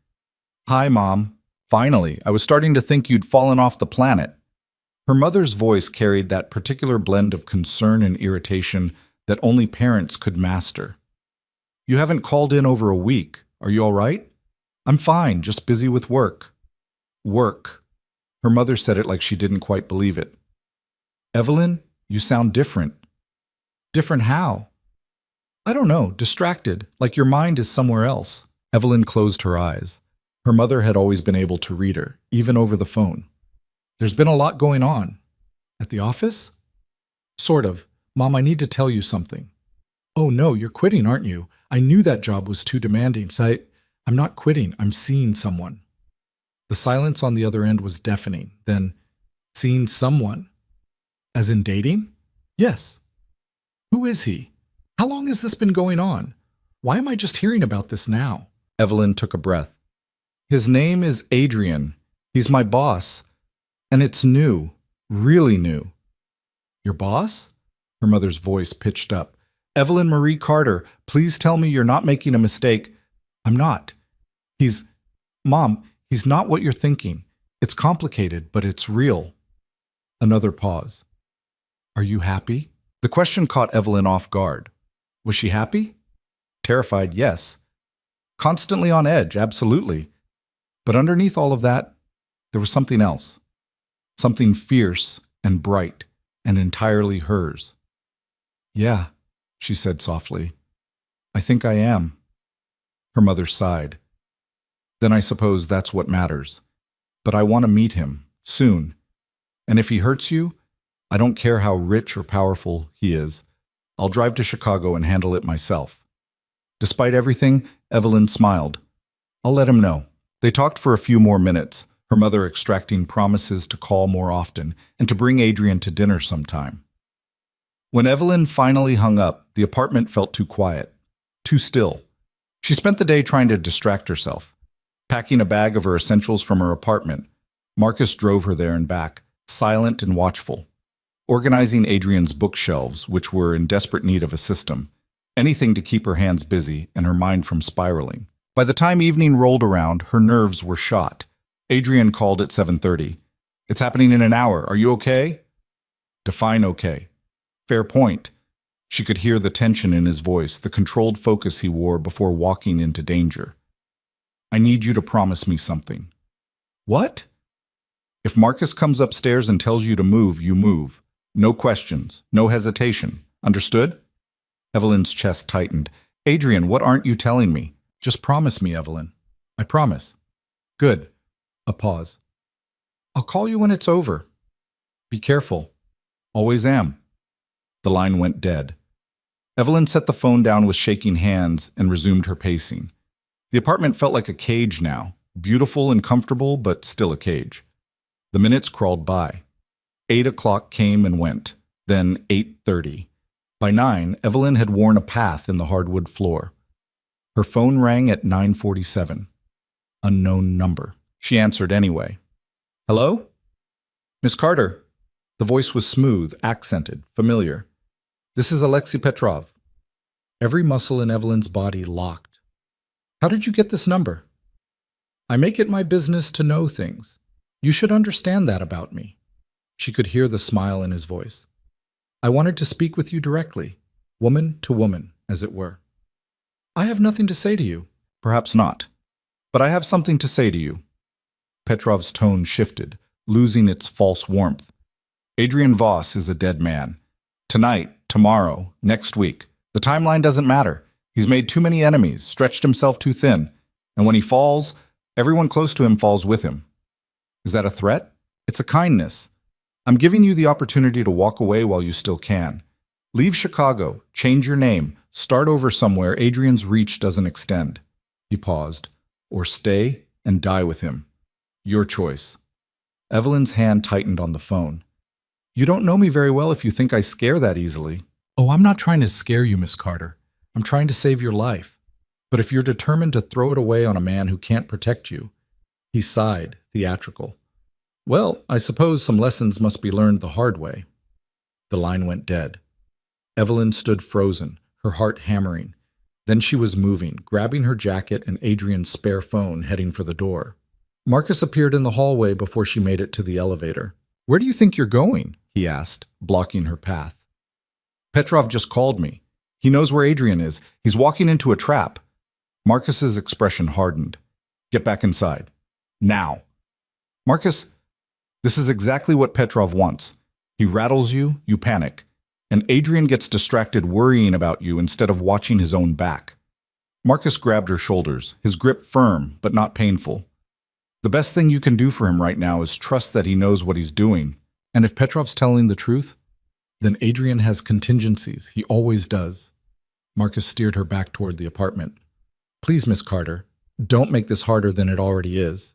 "Hi, Mom. Finally, I was starting to think you'd fallen off the planet." Her mother's voice carried that particular blend of concern and irritation that only parents could master. "You haven't called in over a week. Are you all right?" "I'm fine, just busy with work." Work. Her mother said it like she didn't quite believe it. "Evelyn, you sound different." "Different how?" "I don't know, distracted, like your mind is somewhere else." Evelyn closed her eyes. Her mother had always been able to read her, even over the phone. "There's been a lot going on." "At the office?" "Sort of. Mom, I need to tell you something." "Oh no, you're quitting, aren't you? I knew that job was too demanding, so I'm not quitting, I'm seeing someone." The silence on the other end was deafening. Then, "Seeing someone? As in dating?" "Yes." "Who is he? How long has this been going on? Why am I just hearing about this now?" Evelyn took a breath. "His name is Adrian. He's my boss. And it's new. Really new." "Your boss?" Her mother's voice pitched up. "Evelyn Marie Carter, please tell me you're not making a mistake." "I'm not. Mom, he's not what you're thinking. It's complicated, but it's real." Another pause. "Are you happy?" The question caught Evelyn off guard. Was she happy? Terrified, yes. Constantly on edge, absolutely. But underneath all of that, there was something else. Something fierce and bright and entirely hers. "Yeah," she said softly. "I think I am." Her mother sighed. "Then I suppose that's what matters. But I want to meet him, soon. And if he hurts you, I don't care how rich or powerful he is. I'll drive to Chicago and handle it myself." Despite everything, Evelyn smiled. "I'll let him know." They talked for a few more minutes, her mother extracting promises to call more often and to bring Adrian to dinner sometime. When Evelyn finally hung up, the apartment felt too quiet, too still. She spent the day trying to distract herself, packing a bag of her essentials from her apartment. Marcus drove her there and back, silent and watchful, organizing Adrian's bookshelves, which were in desperate need of a system, anything to keep her hands busy and her mind from spiraling. By the time evening rolled around, her nerves were shot. Adrian called at 7:30. "It's happening in an hour. Are you okay?" Define okay. Fair point. She could hear the tension in his voice, the controlled focus he wore before walking into danger. "I need you to promise me something." "What?" "If Marcus comes upstairs and tells you to move, you move. No questions, no hesitation. Understood?" Evelyn's chest tightened. "Adrian, what aren't you telling me?" "Just promise me, Evelyn." "I promise." "Good." A pause. "I'll call you when it's over." "Be careful." "Always am." The line went dead. Evelyn set the phone down with shaking hands and resumed her pacing. The apartment felt like a cage now, beautiful and comfortable, but still a cage. The minutes crawled by. 8 o'clock came and went, then 8:30. By 9, Evelyn had worn a path in the hardwood floor. Her phone rang at 9:47. Unknown number. She answered anyway. "Hello?" "Miss Carter." The voice was smooth, accented, familiar. "This is Alexei Petrov." Every muscle in Evelyn's body locked. "How did you get this number?" "I make it my business to know things. You should understand that about me." She could hear the smile in his voice. "I wanted to speak with you directly, woman to woman, as it were." "I have nothing to say to you." "Perhaps not. But I have something to say to you." Petrov's tone shifted, losing its false warmth. "Adrian Voss is a dead man. Tonight, tomorrow, next week. The timeline doesn't matter. He's made too many enemies, stretched himself too thin. And when he falls, everyone close to him falls with him." "Is that a threat?" "It's a kindness. I'm giving you the opportunity to walk away while you still can. Leave Chicago, change your name, start over somewhere Adrian's reach doesn't extend." He paused. "Or stay and die with him. Your choice." Evelyn's hand tightened on the phone. You don't know me very well if you think I scare that easily. Oh, I'm not trying to scare you, Miss Carter. I'm trying to save your life. But if you're determined to throw it away on a man who can't protect you, he sighed, theatrical. Well, I suppose some lessons must be learned the hard way. The line went dead. Evelyn stood frozen, her heart hammering. Then she was moving, grabbing her jacket and Adrian's spare phone, heading for the door. Marcus appeared in the hallway before she made it to the elevator. Where do you think you're going? He asked, blocking her path. Petrov just called me. He knows where Adrian is. He's walking into a trap. Marcus's expression hardened. Get back inside. Now. Marcus, this is exactly what Petrov wants. He rattles you, you panic, and Adrian gets distracted worrying about you instead of watching his own back. Marcus grabbed her shoulders, his grip firm but not painful. The best thing you can do for him right now is trust that he knows what he's doing. And if Petrov's telling the truth, then Adrian has contingencies. He always does. Marcus steered her back toward the apartment. Please, Miss Carter, don't make this harder than it already is.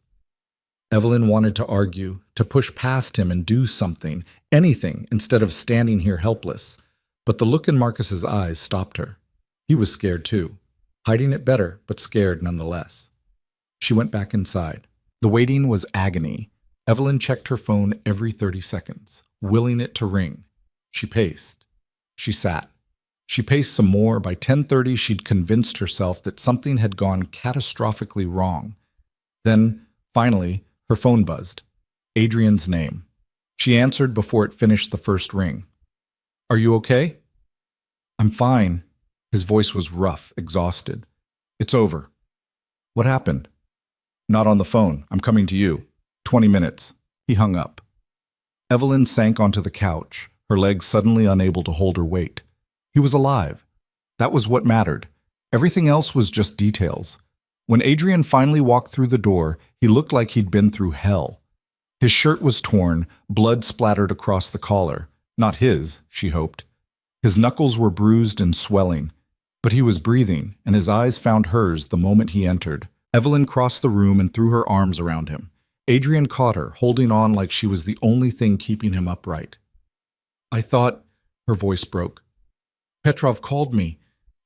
Evelyn wanted to argue, to push past him and do something, anything, instead of standing here helpless. But the look in Marcus's eyes stopped her. He was scared too, hiding it better, but scared nonetheless. She went back inside. The waiting was agony. Evelyn checked her phone every 30 seconds, willing it to ring. She paced. She sat. She paced some more. By 10:30, she'd convinced herself that something had gone catastrophically wrong. Then, finally, her phone buzzed. Adrian's name. She answered before it finished the first ring. Are you okay? I'm fine. His voice was rough, exhausted. It's over. What happened? Not on the phone. I'm coming to you. 20 minutes. He hung up. Evelyn sank onto the couch, her legs suddenly unable to hold her weight. He was alive. That was what mattered. Everything else was just details. When Adrian finally walked through the door, he looked like he'd been through hell. His shirt was torn, blood splattered across the collar. Not his, she hoped. His knuckles were bruised and swelling, but he was breathing, and his eyes found hers the moment he entered. Evelyn crossed the room and threw her arms around him. Adrian caught her, holding on like she was the only thing keeping him upright. I thought, her voice broke. Petrov called me,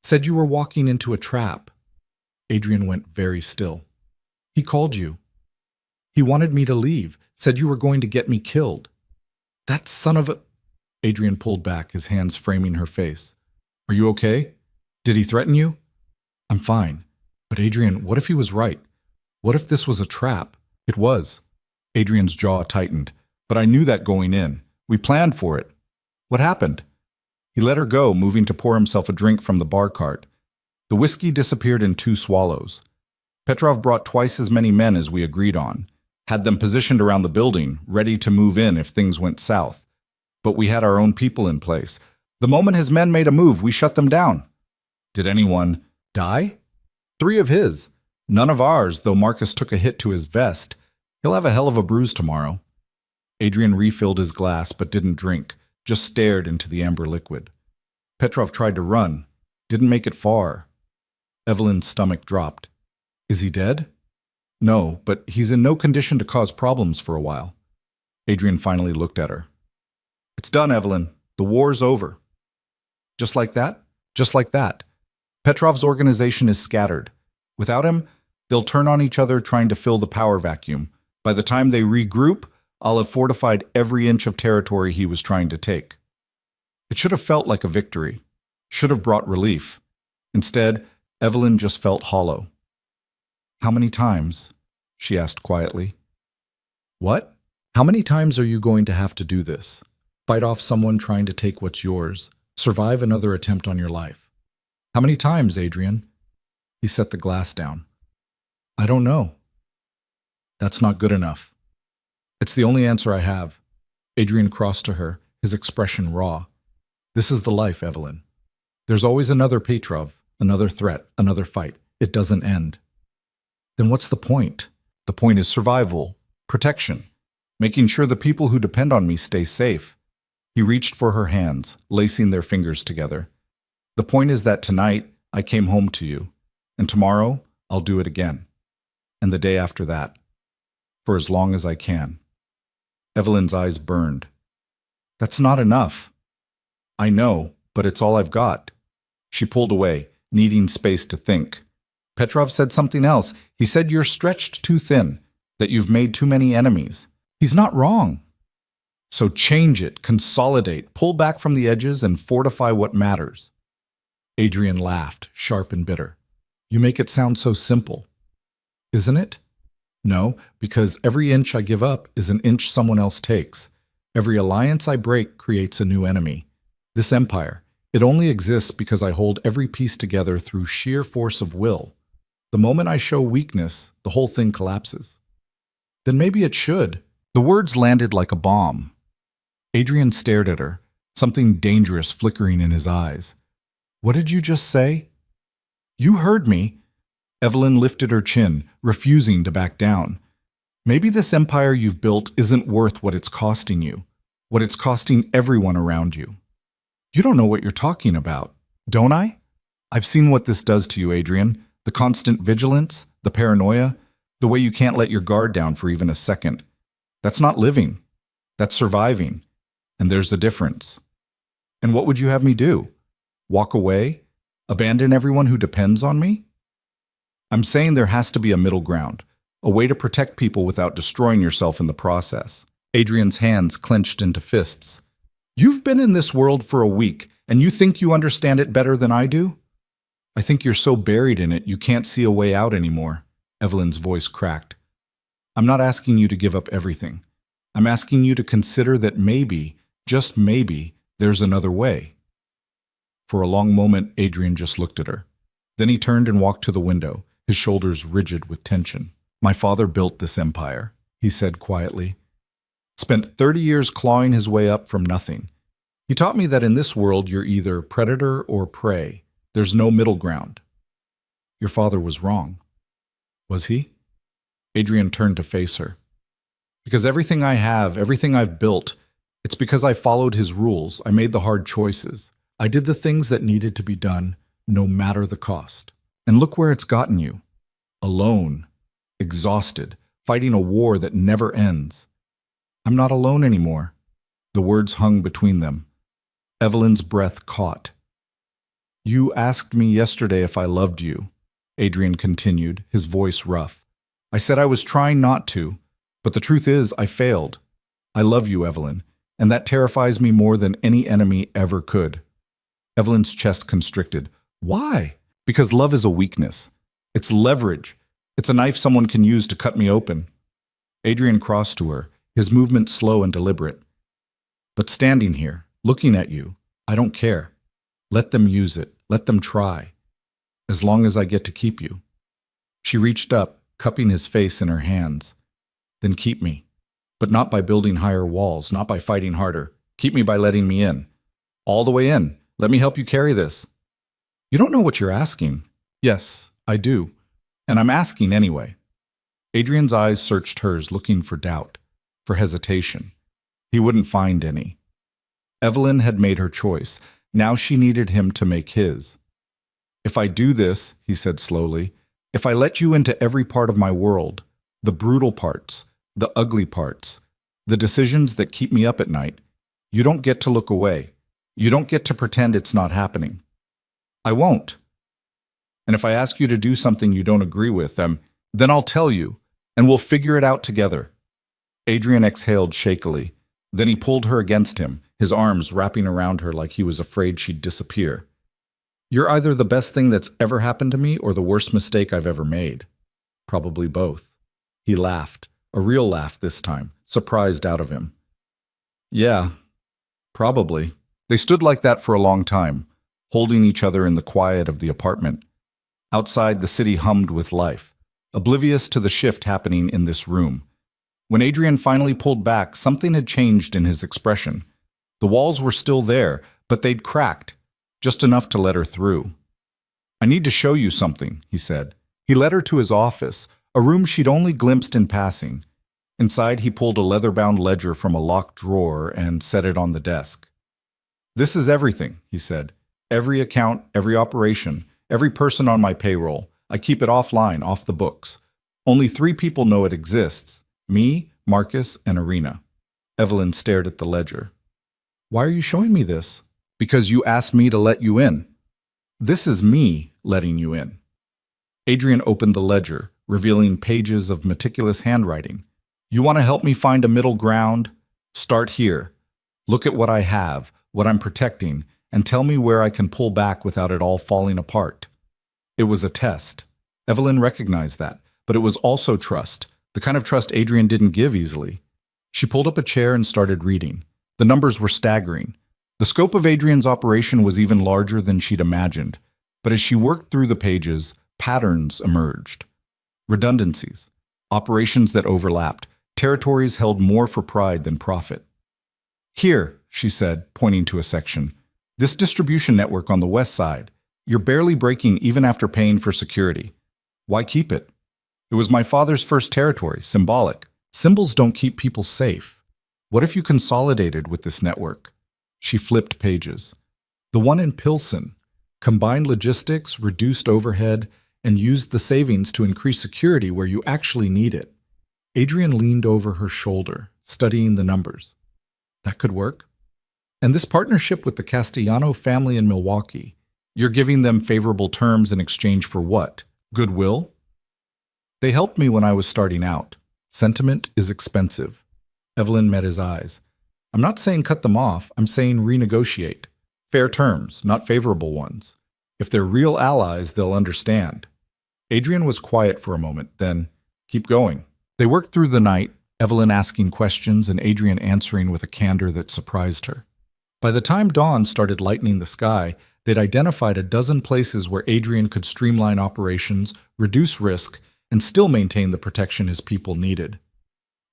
said you were walking into a trap. Adrian went very still. He called you. He wanted me to leave, said you were going to get me killed. That son of a... Adrian pulled back, his hands framing her face. Are you okay? Did he threaten you? I'm fine. But Adrian, what if he was right? What if this was a trap? It was. Adrian's jaw tightened. But I knew that going in. We planned for it. What happened? He let her go, moving to pour himself a drink from the bar cart. The whiskey disappeared in 2 swallows. Petrov brought twice as many men as we agreed on, had them positioned around the building, ready to move in if things went south. But we had our own people in place. The moment his men made a move, we shut them down. Did anyone die? 3 of his. None of ours, though Marcus took a hit to his vest. He'll have a hell of a bruise tomorrow. Adrian refilled his glass but didn't drink, just stared into the amber liquid. Petrov tried to run, didn't make it far. Evelyn's stomach dropped. Is he dead? No, but he's in no condition to cause problems for a while. Adrian finally looked at her. It's done, Evelyn. The war's over. Just like that? Just like that. Petrov's organization is scattered. Without him, they'll turn on each other trying to fill the power vacuum. By the time they regroup, I'll have fortified every inch of territory he was trying to take. It should have felt like a victory. Should have brought relief. Instead, Evelyn just felt hollow. How many times? She asked quietly. What? How many times are you going to have to do this? Fight off someone trying to take what's yours. Survive another attempt on your life. How many times, Adrian? He set the glass down. I don't know. That's not good enough. It's the only answer I have. Adrian crossed to her, his expression raw. This is the life, Evelyn. There's always another Petrov, another threat, another fight. It doesn't end. Then what's the point? The point is survival, protection, making sure the people who depend on me stay safe. He reached for her hands, lacing their fingers together. The point is that tonight I came home to you, and tomorrow I'll do it again, and the day after that, for as long as I can. Evelyn's eyes burned. That's not enough. I know, but it's all I've got. She pulled away, needing space to think. Petrov said something else. He said you're stretched too thin, that you've made too many enemies. He's not wrong. So change it, consolidate, pull back from the edges, and fortify what matters. Adrian laughed, sharp and bitter. You make it sound so simple. Isn't it? No, because every inch I give up is an inch someone else takes. Every alliance I break creates a new enemy. This empire, it only exists because I hold every piece together through sheer force of will. The moment I show weakness, the whole thing collapses. Then maybe it should. The words landed like a bomb. Adrian stared at her, something dangerous flickering in his eyes. What did you just say? You heard me. Evelyn lifted her chin, refusing to back down. Maybe this empire you've built isn't worth what it's costing you, what it's costing everyone around you. You don't know what you're talking about, don't I? I've seen what this does to you, Adrian. The constant vigilance, the paranoia, the way you can't let your guard down for even a second. That's not living. That's surviving. And there's a difference. And what would you have me do? Walk away? Abandon everyone who depends on me? I'm saying there has to be a middle ground, a way to protect people without destroying yourself in the process. Adrian's hands clenched into fists. You've been in this world for a week, and you think you understand it better than I do? I think you're so buried in it you can't see a way out anymore. Evelyn's voice cracked. I'm not asking you to give up everything. I'm asking you to consider that maybe, just maybe, there's another way. For a long moment, Adrian just looked at her. Then he turned and walked to the window, his shoulders rigid with tension. My father built this empire, he said quietly. Spent 30 years clawing his way up from nothing. He taught me that in this world you're either predator or prey. There's no middle ground. Your father was wrong. Was he? Adrian turned to face her. Because everything I have, everything I've built, it's because I followed his rules. I made the hard choices. I did the things that needed to be done, no matter the cost. And look where it's gotten you. Alone, exhausted, fighting a war that never ends. I'm not alone anymore. The words hung between them. Evelyn's breath caught. You asked me yesterday if I loved you, Adrian continued, his voice rough. I said I was trying not to, but the truth is I failed. I love you, Evelyn, and that terrifies me more than any enemy ever could. Evelyn's chest constricted. Why? Because love is a weakness. It's leverage. It's a knife someone can use to cut me open. Adrian crossed to her, his movement slow and deliberate. But standing here, looking at you, I don't care. Let them use it. Let them try. As long as I get to keep you. She reached up, cupping his face in her hands. Then keep me. But not by building higher walls, not by fighting harder. Keep me by letting me in. All the way in. Let me help you carry this. You don't know what you're asking. Yes, I do. And I'm asking anyway. Adrian's eyes searched hers, looking for doubt, for hesitation. He wouldn't find any. Evelyn had made her choice. Now she needed him to make his. If I do this, he said slowly, if I let you into every part of my world, the brutal parts, the ugly parts, the decisions that keep me up at night, you don't get to look away. You don't get to pretend it's not happening. I won't. And if I ask you to do something you don't agree with, then I'll tell you, and we'll figure it out together. Adrian exhaled shakily. Then he pulled her against him, his arms wrapping around her like he was afraid she'd disappear. You're either the best thing that's ever happened to me or the worst mistake I've ever made. Probably both. He laughed, a real laugh this time, surprised out of him. Yeah, probably. They stood like that for a long time, holding each other in the quiet of the apartment. Outside, the city hummed with life, oblivious to the shift happening in this room. When Adrian finally pulled back, something had changed in his expression. The walls were still there, but they'd cracked, just enough to let her through. I need to show you something, he said. He led her to his office, a room she'd only glimpsed in passing. Inside, he pulled a leather-bound ledger from a locked drawer and set it on the desk. This is everything, he said. Every account, every operation, every person on my payroll. I keep it offline, off the books. Only 3 people know it exists. Me, Marcus, and Irina. Evelyn stared at the ledger. Why are you showing me this? Because you asked me to let you in. This is me letting you in. Adrian opened the ledger, revealing pages of meticulous handwriting. You want to help me find a middle ground? Start here. Look at what I have, what I'm protecting, and tell me where I can pull back without it all falling apart. It was a test. Evelyn recognized that, but it was also trust, the kind of trust Adrian didn't give easily. She pulled up a chair and started reading. The numbers were staggering. The scope of Adrian's operation was even larger than she'd imagined, but as she worked through the pages, patterns emerged. Redundancies, operations that overlapped, territories held more for pride than profit. Here, she said, pointing to a section, this distribution network on the west side, you're barely breaking even after paying for security. Why keep it? It was my father's first territory, symbolic. Symbols don't keep people safe. What if you consolidated with this network? She flipped pages. The one in Pilsen, combined logistics, reduced overhead, and used the savings to increase security where you actually need it. Adrian leaned over her shoulder, studying the numbers. That could work. And this partnership with the Castellano family in Milwaukee, you're giving them favorable terms in exchange for what? Goodwill? They helped me when I was starting out. Sentiment is expensive. Evelyn met his eyes. I'm not saying cut them off, I'm saying renegotiate. Fair terms, not favorable ones. If they're real allies, they'll understand. Adrian was quiet for a moment, then, keep going. They worked through the night, Evelyn asking questions and Adrian answering with a candor that surprised her. By the time dawn started lightening the sky, they'd identified a dozen places where Adrian could streamline operations, reduce risk, and still maintain the protection his people needed.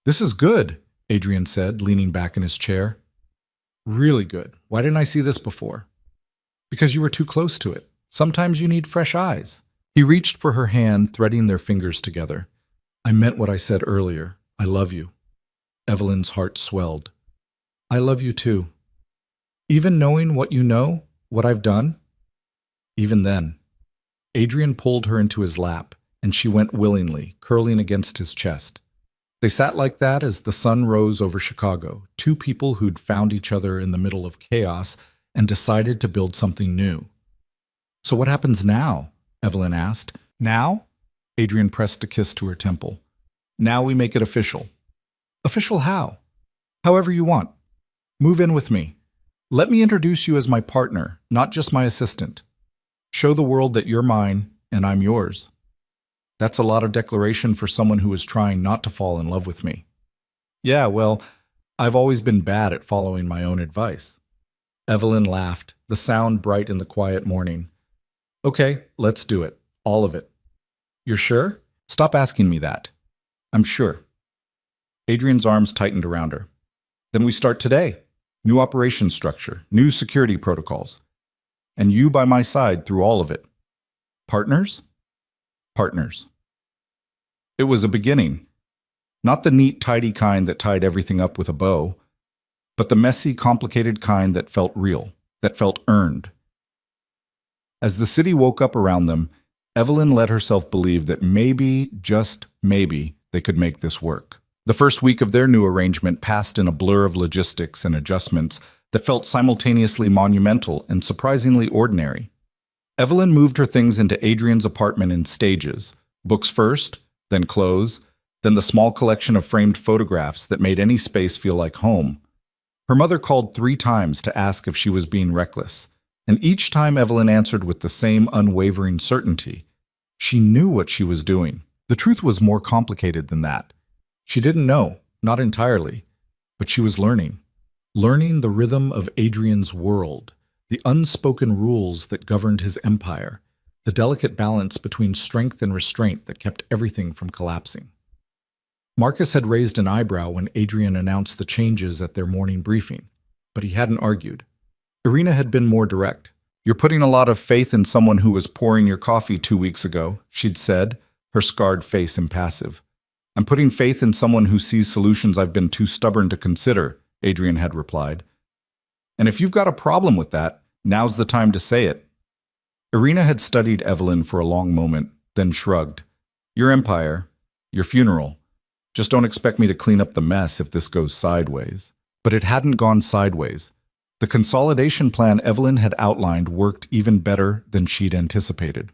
This is good, Adrian said, leaning back in his chair. Really good. Why didn't I see this before? Because you were too close to it. Sometimes you need fresh eyes. He reached for her hand, threading their fingers together. I meant what I said earlier. I love you. Evelyn's heart swelled. I love you too. Even knowing what you know, what I've done? Even then. Adrian pulled her into his lap, and she went willingly, curling against his chest. They sat like that as the sun rose over Chicago, two people who'd found each other in the middle of chaos and decided to build something new. So what happens now? Evelyn asked. Now? Adrian pressed a kiss to her temple. Now we make it official. Official how? However you want. Move in with me. Let me introduce you as my partner, not just my assistant. Show the world that you're mine and I'm yours. That's a lot of declaration for someone who is trying not to fall in love with me. Yeah, well, I've always been bad at following my own advice. Evelyn laughed, the sound bright in the quiet morning. Okay, let's do it. All of it. You're sure? Stop asking me that. I'm sure. Adrian's arms tightened around her. Then we start today. New operation structure, new security protocols. And you by my side through all of it. Partners? Partners. It was a beginning. Not the neat, tidy kind that tied everything up with a bow, but the messy, complicated kind that felt real, that felt earned. As the city woke up around them, Evelyn let herself believe that maybe, just maybe, they could make this work. The first week of their new arrangement passed in a blur of logistics and adjustments that felt simultaneously monumental and surprisingly ordinary. Evelyn moved her things into Adrian's apartment in stages, books first, then clothes, then the small collection of framed photographs that made any space feel like home. Her mother called 3 times to ask if she was being reckless, and each time Evelyn answered with the same unwavering certainty. She knew what she was doing. The truth was more complicated than that. She didn't know, not entirely, but she was learning. Learning the rhythm of Adrian's world, the unspoken rules that governed his empire, the delicate balance between strength and restraint that kept everything from collapsing. Marcus had raised an eyebrow when Adrian announced the changes at their morning briefing, but he hadn't argued. Irina had been more direct. You're putting a lot of faith in someone who was pouring your coffee 2 weeks ago, she'd said, her scarred face impassive. I'm putting faith in someone who sees solutions I've been too stubborn to consider, Adrian had replied. And if you've got a problem with that, now's the time to say it. Irina had studied Evelyn for a long moment, then shrugged. Your empire, your funeral. Just don't expect me to clean up the mess if this goes sideways. But it hadn't gone sideways. The consolidation plan Evelyn had outlined worked even better than she'd anticipated.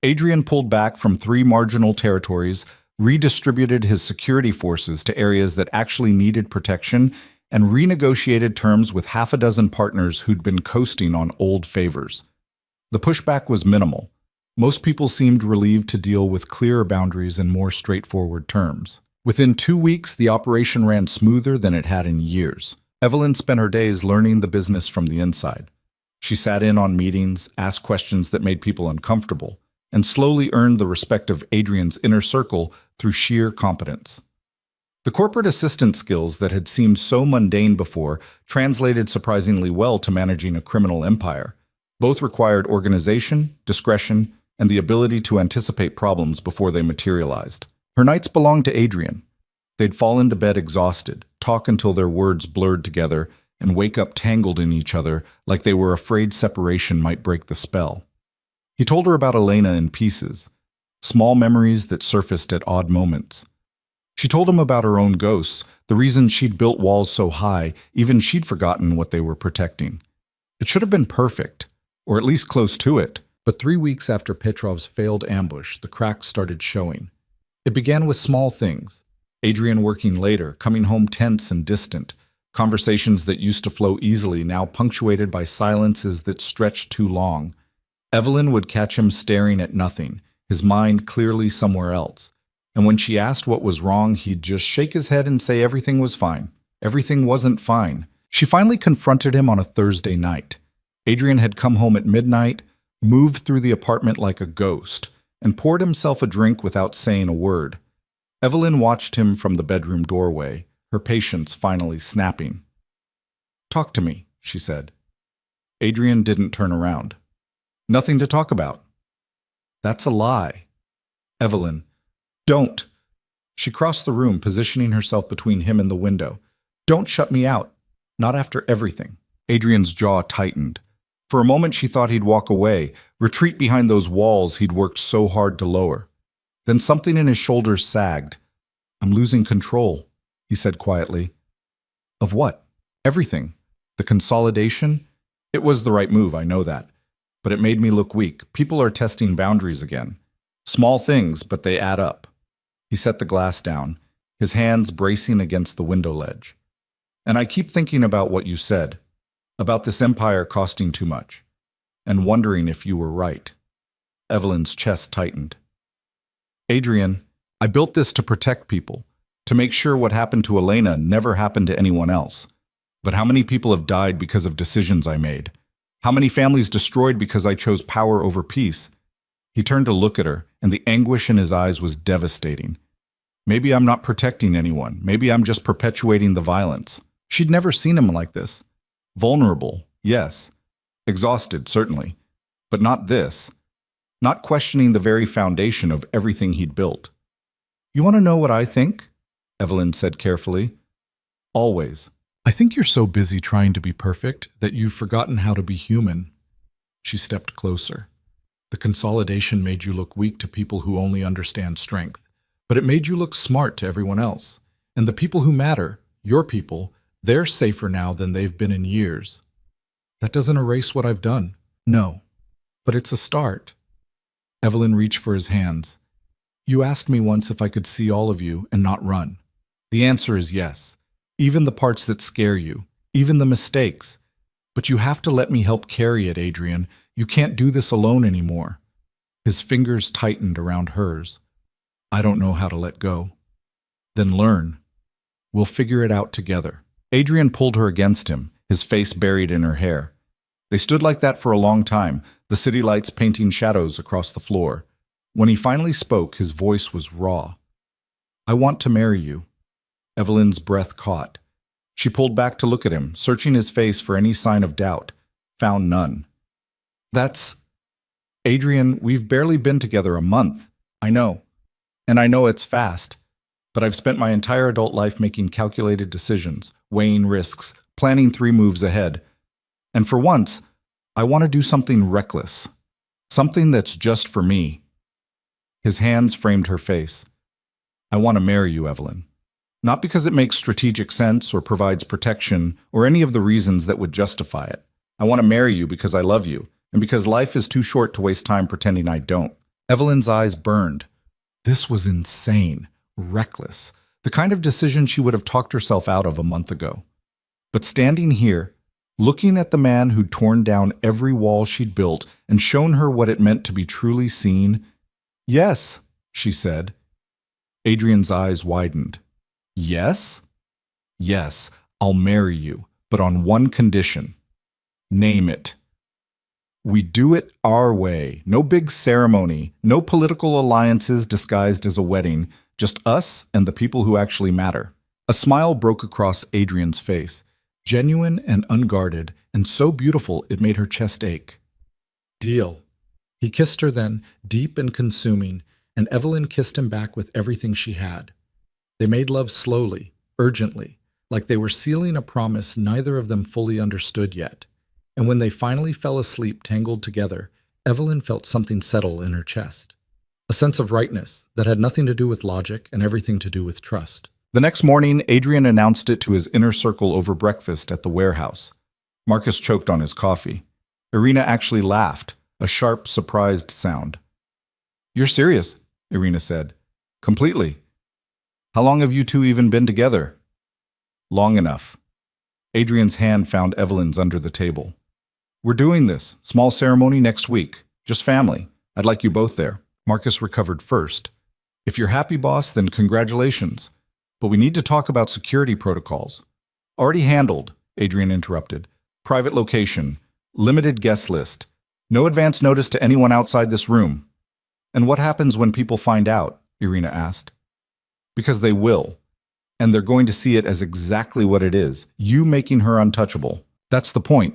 Adrian pulled back from 3 marginal territories, redistributed his security forces to areas that actually needed protection, and renegotiated terms with half a dozen partners who'd been coasting on old favors. The pushback was minimal. Most people seemed relieved to deal with clearer boundaries and more straightforward terms. Within 2 weeks, the operation ran smoother than it had in years. Evelyn spent her days learning the business from the inside. She sat in on meetings, asked questions that made people uncomfortable, and slowly earned the respect of Adrian's inner circle through sheer competence. The corporate assistant skills that had seemed so mundane before translated surprisingly well to managing a criminal empire. Both required organization, discretion, and the ability to anticipate problems before they materialized. Her nights belonged to Adrian. They'd fall into bed exhausted, talk until their words blurred together, and wake up tangled in each other like they were afraid separation might break the spell. He told her about Elena in pieces, small memories that surfaced at odd moments. She told him about her own ghosts, the reason she'd built walls so high, even she'd forgotten what they were protecting. It should have been perfect, or at least close to it, but 3 weeks after Petrov's failed ambush, the cracks started showing. It began with small things. Adrian working later, coming home tense and distant, conversations that used to flow easily now punctuated by silences that stretched too long. Evelyn would catch him staring at nothing, his mind clearly somewhere else. And when she asked what was wrong, he'd just shake his head and say everything was fine. Everything wasn't fine. She finally confronted him on a Thursday night. Adrian had come home at midnight, moved through the apartment like a ghost, and poured himself a drink without saying a word. Evelyn watched him from the bedroom doorway, her patience finally snapping. "Talk to me," she said. Adrian didn't turn around. "Nothing to talk about." "That's a lie." "Evelyn, don't." She crossed the room, positioning herself between him and the window. "Don't shut me out. Not after everything." Adrian's jaw tightened. For a moment she thought he'd walk away, retreat behind those walls he'd worked so hard to lower. Then something in his shoulders sagged. "I'm losing control," he said quietly. "Of what?" "Everything. The consolidation? It was the right move, I know that. But it made me look weak. People are testing boundaries again. Small things, but they add up." He set the glass down, his hands bracing against the window ledge. "And I keep thinking about what you said, about this empire costing too much, and wondering if you were right." Evelyn's chest tightened. "Adrian, I built this to protect people, to make sure what happened to Elena never happened to anyone else. But how many people have died because of decisions I made? How many families destroyed because I chose power over peace?" He turned to look at her, and the anguish in his eyes was devastating. "Maybe I'm not protecting anyone. Maybe I'm just perpetuating the violence." She'd never seen him like this. Vulnerable, yes. Exhausted, certainly. But not this. Not questioning the very foundation of everything he'd built. "You want to know what I think?" Evelyn said carefully. "Always. I think you're so busy trying to be perfect that you've forgotten how to be human." She stepped closer. "The consolidation made you look weak to people who only understand strength, but it made you look smart to everyone else. And the people who matter, your people, they're safer now than they've been in years. That doesn't erase what I've done. No. But it's a start." Evelyn reached for his hands. "You asked me once if I could see all of you and not run. The answer is yes. Even the parts that scare you, even the mistakes. But you have to let me help carry it, Adrian. You can't do this alone anymore." His fingers tightened around hers. "I don't know how to let go." "Then learn. We'll figure it out together." Adrian pulled her against him, his face buried in her hair. They stood like that for a long time, the city lights painting shadows across the floor. When he finally spoke, his voice was raw. "I want to marry you." Evelyn's breath caught. She pulled back to look at him, searching his face for any sign of doubt. Found none. "That's... Adrian, we've barely been together a month. I know. And I know it's fast. But I've spent my entire adult life making calculated decisions, weighing risks, planning 3 moves ahead. And for once, I want to do something reckless. Something that's just for me." His hands framed her face. "I want to marry you, Evelyn. Not because it makes strategic sense or provides protection or any of the reasons that would justify it. I want to marry you because I love you, and because life is too short to waste time pretending I don't. Evelyn's eyes burned. This was insane, reckless, the kind of decision she would have talked herself out of a month ago. But standing here, looking at the man who'd torn down every wall she'd built and shown her what it meant to be truly seen, "Yes," she said. Adrian's eyes widened. "Yes? Yes, I'll marry you, but on one condition. Name it." "We do it our way. No big ceremony, no political alliances disguised as a wedding, just us and the people who actually matter." A smile broke across Adrian's face, genuine and unguarded, and so beautiful it made her chest ache. "Deal." He kissed her then, deep and consuming, and Evelyn kissed him back with everything she had. They made love slowly, urgently, like they were sealing a promise neither of them fully understood yet. And when they finally fell asleep tangled together, Evelyn felt something settle in her chest. A sense of rightness that had nothing to do with logic and everything to do with trust. The next morning, Adrian announced it to his inner circle over breakfast at the warehouse. Marcus choked on his coffee. Irina actually laughed, a sharp, surprised sound. "You're serious," Irina said. "Completely. How long have you two even been together?" "Long enough." Adrian's hand found Evelyn's under the table. "We're doing this. Small ceremony next week. Just family. I'd like you both there." Marcus recovered first. "If you're happy, boss, then congratulations. But we need to talk about security protocols." "Already handled," Adrian interrupted. "Private location. Limited guest list. No advance notice to anyone outside this room." "And what happens when people find out?" Irina asked. "Because they will. And they're going to see it as exactly what it is, you making her untouchable. That's the point."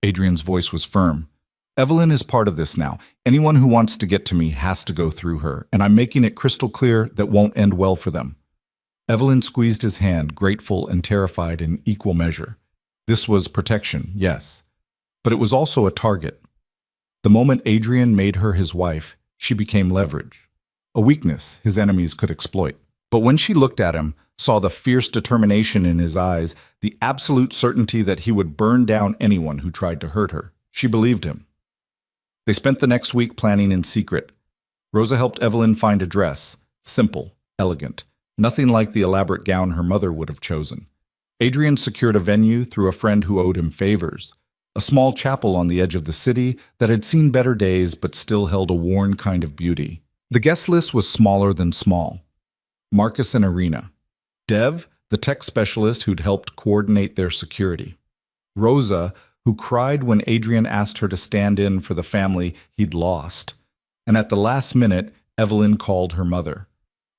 Adrian's voice was firm. "Evelyn is part of this now. Anyone who wants to get to me has to go through her, and I'm making it crystal clear that won't end well for them." Evelyn squeezed his hand, grateful and terrified in equal measure. This was protection, yes. But it was also a target. The moment Adrian made her his wife, she became leverage. A weakness his enemies could exploit. But when she looked at him, saw the fierce determination in his eyes, the absolute certainty that he would burn down anyone who tried to hurt her, she believed him. They spent the next week planning in secret. Rosa helped Evelyn find a dress, simple, elegant, nothing like the elaborate gown her mother would have chosen. Adrian secured a venue through a friend who owed him favors, a small chapel on the edge of the city that had seen better days but still held a worn kind of beauty. The guest list was smaller than small. Marcus and Irina. Dev, the tech specialist who'd helped coordinate their security. Rosa, who cried when Adrian asked her to stand in for the family he'd lost. And at the last minute, Evelyn called her mother.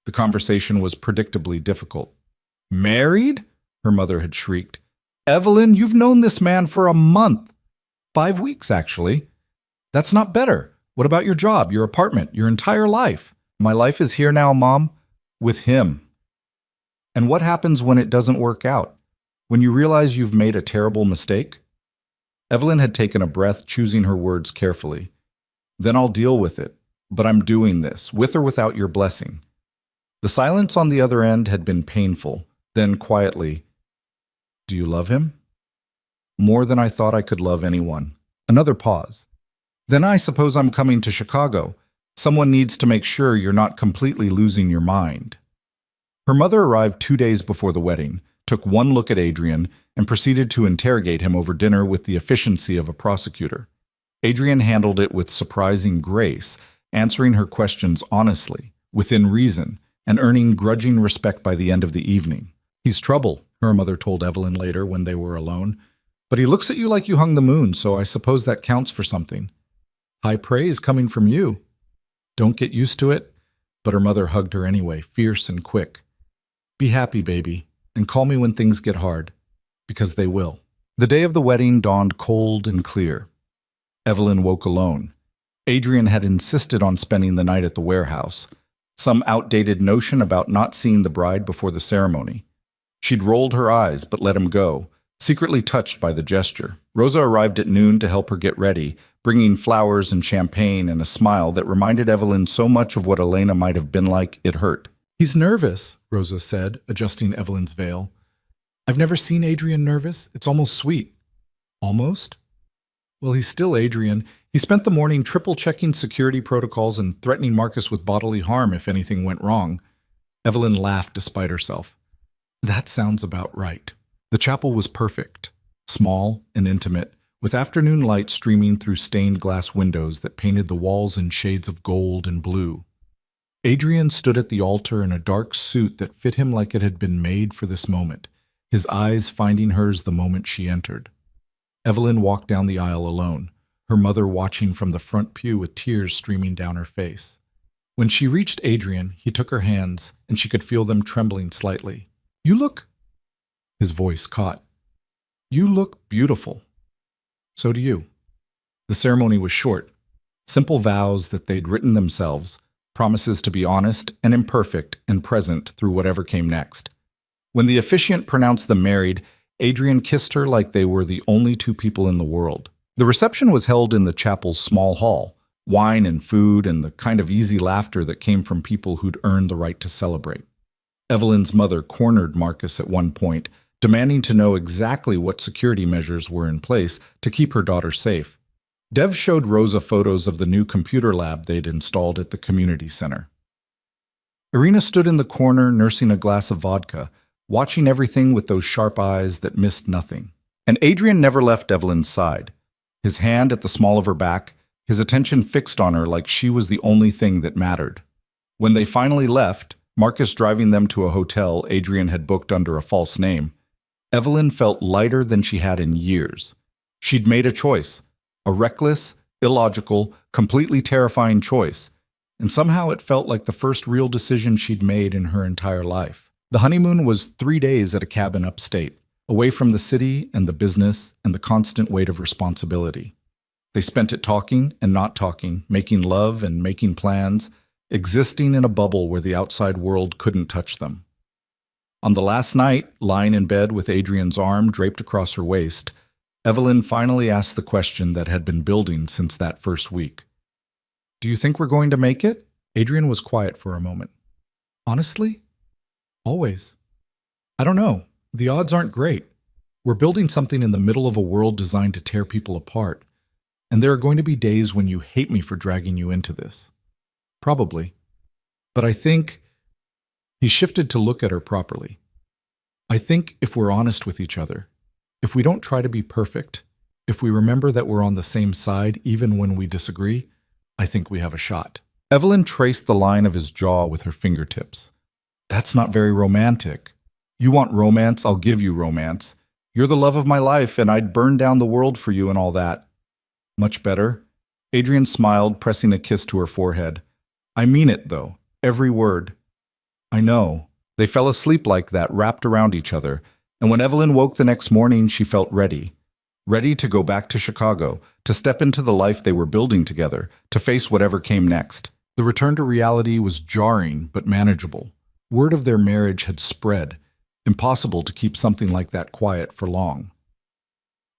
The conversation was predictably difficult. "Married?" her mother had shrieked. "Evelyn, you've known this man for a month. 5 weeks, actually. That's not better. What about your job, your apartment, your entire life?" "My life is here now, Mom. With him." "And what happens when it doesn't work out? When you realize you've made a terrible mistake?" Evelyn had taken a breath, choosing her words carefully. "Then I'll deal with it. But I'm doing this, with or without your blessing." The silence on the other end had been painful. Then quietly, "Do you love him?" "More than I thought I could love anyone." Another pause. "Then I suppose I'm coming to Chicago. Someone needs to make sure you're not completely losing your mind." Her mother arrived 2 days before the wedding, took one look at Adrian, and proceeded to interrogate him over dinner with the efficiency of a prosecutor. Adrian handled it with surprising grace, answering her questions honestly, within reason, and earning grudging respect by the end of the evening. "He's trouble," her mother told Evelyn later when they were alone. "But he looks at you like you hung the moon, so I suppose that counts for something. High praise coming from you. Don't get used to it." But her mother hugged her anyway, fierce and quick. "Be happy, baby, and call me when things get hard, because they will." The day of the wedding dawned cold and clear. Evelyn woke alone. Adrian had insisted on spending the night at the warehouse, some outdated notion about not seeing the bride before the ceremony. She'd rolled her eyes but let him go, secretly touched by the gesture. Rosa arrived at noon to help her get ready, bringing flowers and champagne and a smile that reminded Evelyn so much of what Elena might have been like it hurt. He's nervous, Rosa said, adjusting Evelyn's veil. I've never seen Adrian nervous. It's almost sweet. Almost? Well, he's still Adrian. He spent the morning triple-checking security protocols and threatening Marcus with bodily harm if anything went wrong. Evelyn laughed despite herself. That sounds about right. The chapel was perfect, small and intimate, with afternoon light streaming through stained glass windows that painted the walls in shades of gold and blue. Adrian stood at the altar in a dark suit that fit him like it had been made for this moment, his eyes finding hers the moment she entered. Evelyn walked down the aisle alone, her mother watching from the front pew with tears streaming down her face. When she reached Adrian, he took her hands, and she could feel them trembling slightly. You look... His voice caught. You look beautiful. So do you. The ceremony was short. Simple vows that they'd written themselves, promises to be honest and imperfect and present through whatever came next. When the officiant pronounced them married, Adrian kissed her like they were the only two people in the world. The reception was held in the chapel's small hall, wine and food and the kind of easy laughter that came from people who'd earned the right to celebrate. Evelyn's mother cornered Marcus at one point, demanding to know exactly what security measures were in place to keep her daughter safe. Dev showed Rosa photos of the new computer lab they'd installed at the community center. Irina stood in the corner nursing a glass of vodka, watching everything with those sharp eyes that missed nothing. And Adrian never left Evelyn's side, his hand at the small of her back, his attention fixed on her like she was the only thing that mattered. When they finally left, Marcus driving them to a hotel Adrian had booked under a false name, Evelyn felt lighter than she had in years. She'd made a choice, a reckless, illogical, completely terrifying choice, and somehow it felt like the first real decision she'd made in her entire life. The honeymoon was 3 days at a cabin upstate, away from the city and the business and the constant weight of responsibility. They spent it talking and not talking, making love and making plans, existing in a bubble where the outside world couldn't touch them. On the last night, lying in bed with Adrian's arm draped across her waist, Evelyn finally asked the question that had been building since that first week. Do you think we're going to make it? Adrian was quiet for a moment. Honestly? Always. I don't know. The odds aren't great. We're building something in the middle of a world designed to tear people apart. And there are going to be days when you hate me for dragging you into this. Probably. But I think... He shifted to look at her properly. I think if we're honest with each other, if we don't try to be perfect, if we remember that we're on the same side even when we disagree, I think we have a shot. Evelyn traced the line of his jaw with her fingertips. That's not very romantic. You want romance, I'll give you romance. You're the love of my life, and I'd burn down the world for you and all that. Much better. Adrian smiled, pressing a kiss to her forehead. I mean it, though. Every word. I know. They fell asleep like that, wrapped around each other, and when Evelyn woke the next morning, she felt ready. Ready to go back to Chicago, to step into the life they were building together, to face whatever came next. The return to reality was jarring, but manageable. Word of their marriage had spread. Impossible to keep something like that quiet for long.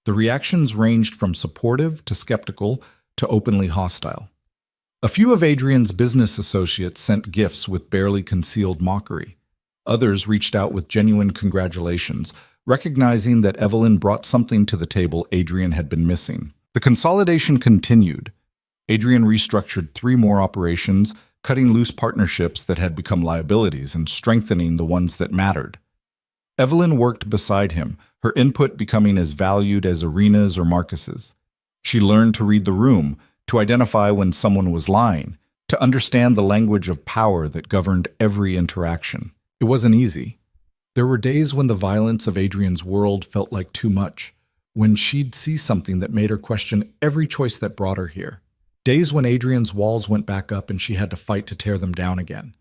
The reactions ranged from supportive to skeptical to openly hostile. A few of Adrian's business associates sent gifts with barely concealed mockery. Others reached out with genuine congratulations, recognizing that Evelyn brought something to the table Adrian had been missing. The consolidation continued. Adrian restructured 3 more operations, cutting loose partnerships that had become liabilities and strengthening the ones that mattered. Evelyn worked beside him, her input becoming as valued as Irina's or Marcus's. She learned to read the room, to identify when someone was lying, to understand the language of power that governed every interaction. It wasn't easy. There were days when the violence of Adrian's world felt like too much, when she'd see something that made her question every choice that brought her here. Days when Adrian's walls went back up and she had to fight to tear them down again.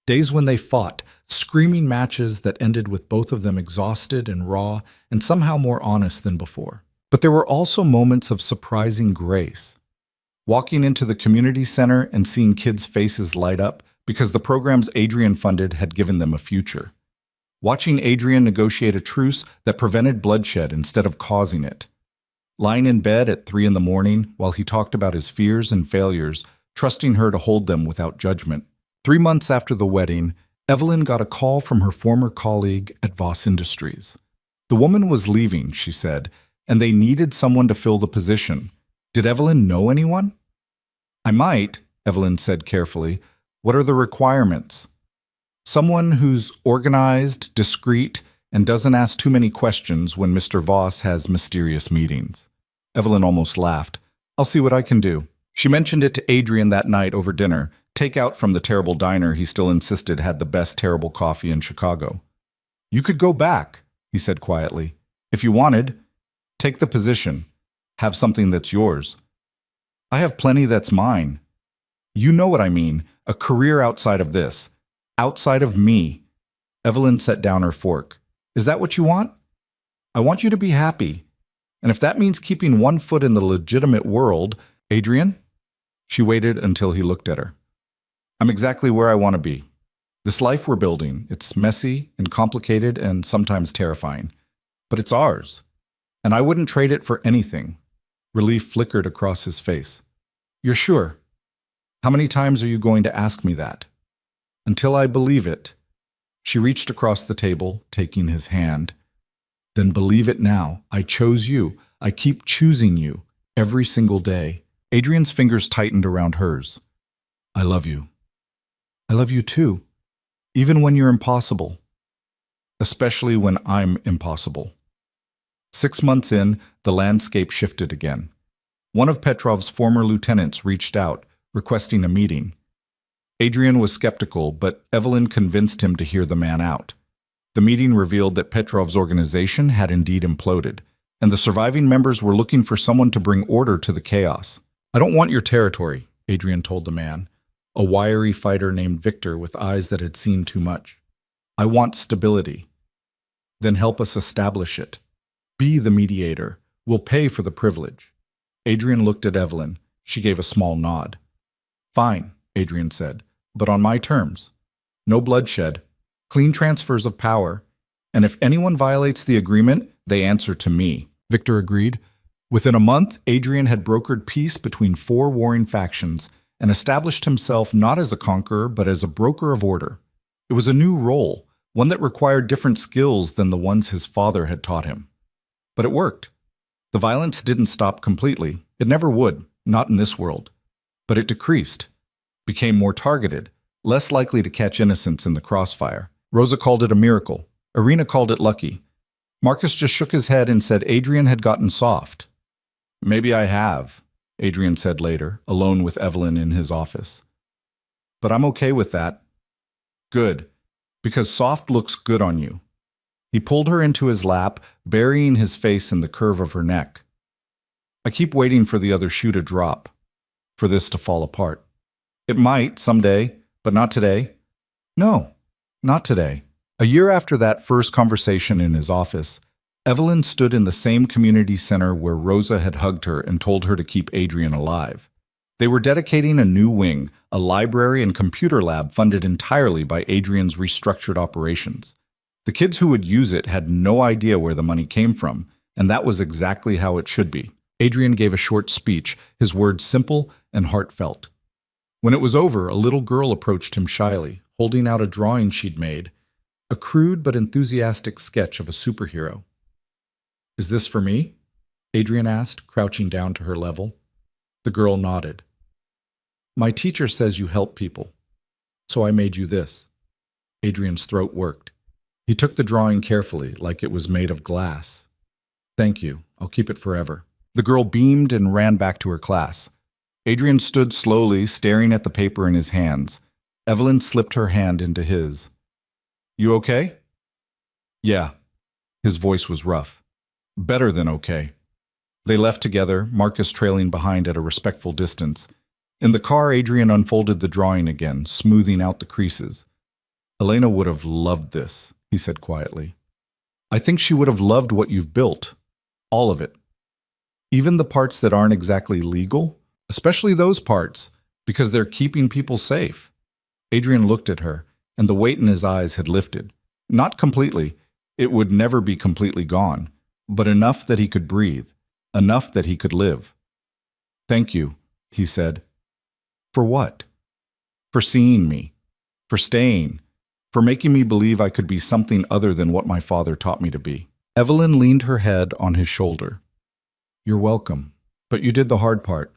Days when they fought, screaming matches that ended with both of them exhausted and raw and somehow more honest than before. But there were also moments of surprising grace. Walking into the community center and seeing kids' faces light up because the programs Adrian funded had given them a future. Watching Adrian negotiate a truce that prevented bloodshed instead of causing it. Lying in bed at 3 in the morning while he talked about his fears and failures, trusting her to hold them without judgment. 3 months after the wedding, Evelyn got a call from her former colleague at Voss Industries. The woman was leaving, she said, and they needed someone to fill the position. Did Evelyn know anyone? I might, Evelyn said carefully. What are the requirements? Someone who's organized, discreet, and doesn't ask too many questions when Mr. Voss has mysterious meetings. Evelyn almost laughed. I'll see what I can do. She mentioned it to Adrian that night over dinner, takeout from the terrible diner he still insisted had the best terrible coffee in Chicago. You could go back, he said quietly. If you wanted, take the position. Have something that's yours. I have plenty that's mine. You know what I mean, a career outside of this. Outside of me. Evelyn set down her fork. Is that what you want? I want you to be happy. And if that means keeping one foot in the legitimate world, Adrian? She waited until he looked at her. I'm exactly where I want to be. This life we're building, it's messy and complicated and sometimes terrifying. But it's ours. And I wouldn't trade it for anything. Relief flickered across his face. You're sure? How many times are you going to ask me that? Until I believe it. She reached across the table, taking his hand. Then believe it now. I chose you. I keep choosing you. Every single day. Adrian's fingers tightened around hers. I love you. I love you too. Even when you're impossible. Especially when I'm impossible. 6 months in, the landscape shifted again. One of Petrov's former lieutenants reached out, requesting a meeting. Adrian was skeptical, but Evelyn convinced him to hear the man out. The meeting revealed that Petrov's organization had indeed imploded, and the surviving members were looking for someone to bring order to the chaos. I don't want your territory, Adrian told the man, a wiry fighter named Victor with eyes that had seen too much. I want stability. Then help us establish it. Be the mediator. We'll pay for the privilege. Adrian looked at Evelyn. She gave a small nod. Fine, Adrian said, but on my terms. No bloodshed, clean transfers of power, and if anyone violates the agreement, they answer to me. Victor agreed. Within a month, Adrian had brokered peace between 4 warring factions and established himself not as a conqueror, but as a broker of order. It was a new role, one that required different skills than the ones his father had taught him. But it worked. The violence didn't stop completely. It never would, not in this world. But it decreased, became more targeted, less likely to catch innocents in the crossfire. Rosa called it a miracle. Irina called it lucky. Marcus just shook his head and said Adrian had gotten soft. Maybe I have, Adrian said later, alone with Evelyn in his office. But I'm okay with that. Good, because soft looks good on you. He pulled her into his lap, burying his face in the curve of her neck. I keep waiting for the other shoe to drop, for this to fall apart. It might, someday, but not today. No, not today. A year after that first conversation in his office, Evelyn stood in the same community center where Rosa had hugged her and told her to keep Adrian alive. They were dedicating a new wing, a library and computer lab funded entirely by Adrian's restructured operations. The kids who would use it had no idea where the money came from, and that was exactly how it should be. Adrian gave a short speech, his words simple and heartfelt. When it was over, a little girl approached him shyly, holding out a drawing she'd made, a crude but enthusiastic sketch of a superhero. Is this for me? Adrian asked, crouching down to her level. The girl nodded. My teacher says you help people, so I made you this. Adrian's throat worked. He took the drawing carefully, like it was made of glass. Thank you. I'll keep it forever. The girl beamed and ran back to her class. Adrian stood slowly, staring at the paper in his hands. Evelyn slipped her hand into his. You okay? Yeah. His voice was rough. Better than okay. They left together, Marcus trailing behind at a respectful distance. In the car, Adrian unfolded the drawing again, smoothing out the creases. Elena would have loved this, he said quietly. I think she would have loved what you've built. All of it. Even the parts that aren't exactly legal, especially those parts, because they're keeping people safe. Adrian looked at her, and the weight in his eyes had lifted. Not completely. It would never be completely gone, but enough that he could breathe, enough that he could live. Thank you, he said. For what? For seeing me, for staying, for making me believe I could be something other than what my father taught me to be. Evelyn leaned her head on his shoulder. You're welcome, but you did the hard part.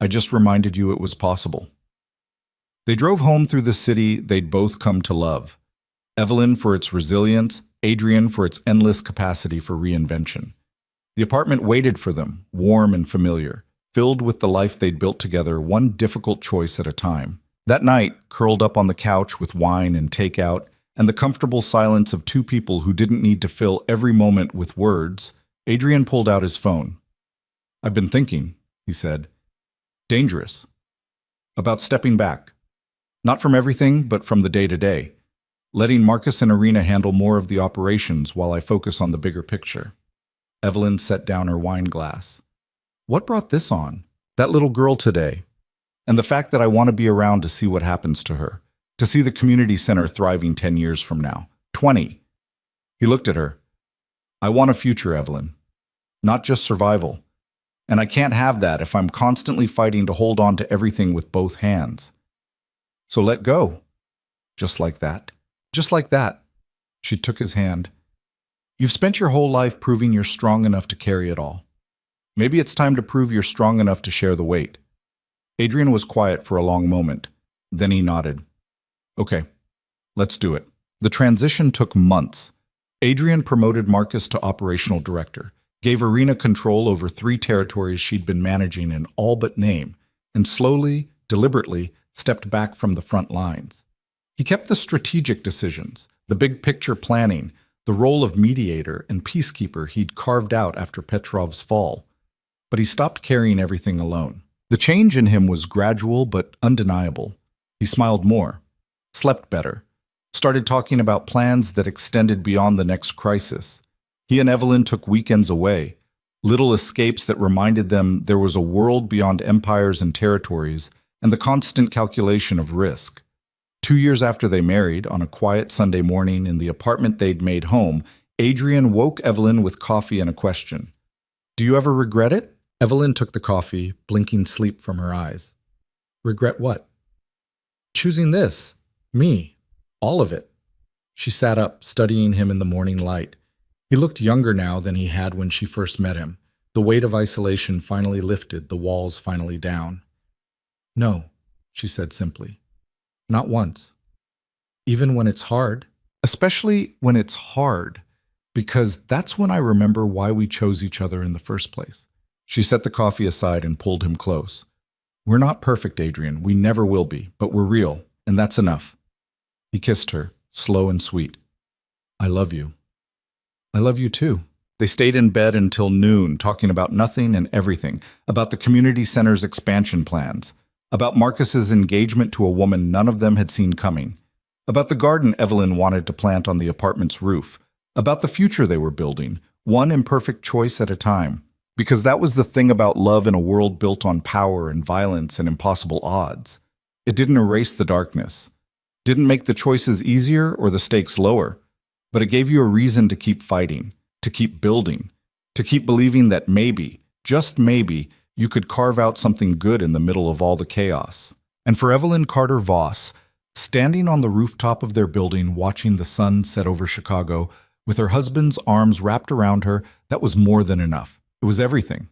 I just reminded you it was possible. They drove home through the city they'd both come to love. Evelyn for its resilience, Adrian for its endless capacity for reinvention. The apartment waited for them, warm and familiar, filled with the life they'd built together, one difficult choice at a time. That night, curled up on the couch with wine and takeout, and the comfortable silence of two people who didn't need to fill every moment with words, Adrian pulled out his phone. I've been thinking, he said. Dangerous. About stepping back. Not from everything, but from the day-to-day. Letting Marcus and Irina handle more of the operations while I focus on the bigger picture. Evelyn set down her wine glass. What brought this on? That little girl today. And the fact that I want to be around to see what happens to her. To see the community center thriving 10 years from now. 20. He looked at her. I want a future, Evelyn. Not just survival. And I can't have that if I'm constantly fighting to hold on to everything with both hands. So let go. Just like that. Just like that. She took his hand. You've spent your whole life proving you're strong enough to carry it all. Maybe it's time to prove you're strong enough to share the weight. Adrian was quiet for a long moment. Then he nodded. Okay, let's do it. The transition took months. Adrian promoted Marcus to operational director, gave Irina control over 3 territories she'd been managing in all but name, and slowly, deliberately, stepped back from the front lines. He kept the strategic decisions, the big picture planning, the role of mediator and peacekeeper he'd carved out after Petrov's fall. But he stopped carrying everything alone. The change in him was gradual but undeniable. He smiled more, slept better, started talking about plans that extended beyond the next crisis. He and Evelyn took weekends away, little escapes that reminded them there was a world beyond empires and territories and the constant calculation of risk. 2 years after they married, on a quiet Sunday morning in the apartment they'd made home, Adrian woke Evelyn with coffee and a question. Do you ever regret it? Evelyn took the coffee, blinking sleep from her eyes. Regret what? Choosing this. Me. All of it. She sat up, studying him in the morning light. He looked younger now than he had when she first met him. The weight of isolation finally lifted, the walls finally down. No, she said simply. Not once. Even when it's hard. Especially when it's hard, because that's when I remember why we chose each other in the first place. She set the coffee aside and pulled him close. We're not perfect, Adrian. We never will be, but we're real, and that's enough. He kissed her, slow and sweet. I love you. I love you too. They stayed in bed until noon, talking about nothing and everything, about the community center's expansion plans, about Marcus's engagement to a woman none of them had seen coming, about the garden Evelyn wanted to plant on the apartment's roof, about the future they were building, one imperfect choice at a time. Because that was the thing about love in a world built on power and violence and impossible odds. It didn't erase the darkness, didn't make the choices easier or the stakes lower, but it gave you a reason to keep fighting, to keep building, to keep believing that maybe, just maybe, you could carve out something good in the middle of all the chaos. And for Evelyn Carter Voss, standing on the rooftop of their building watching the sun set over Chicago, with her husband's arms wrapped around her, that was more than enough. It was everything.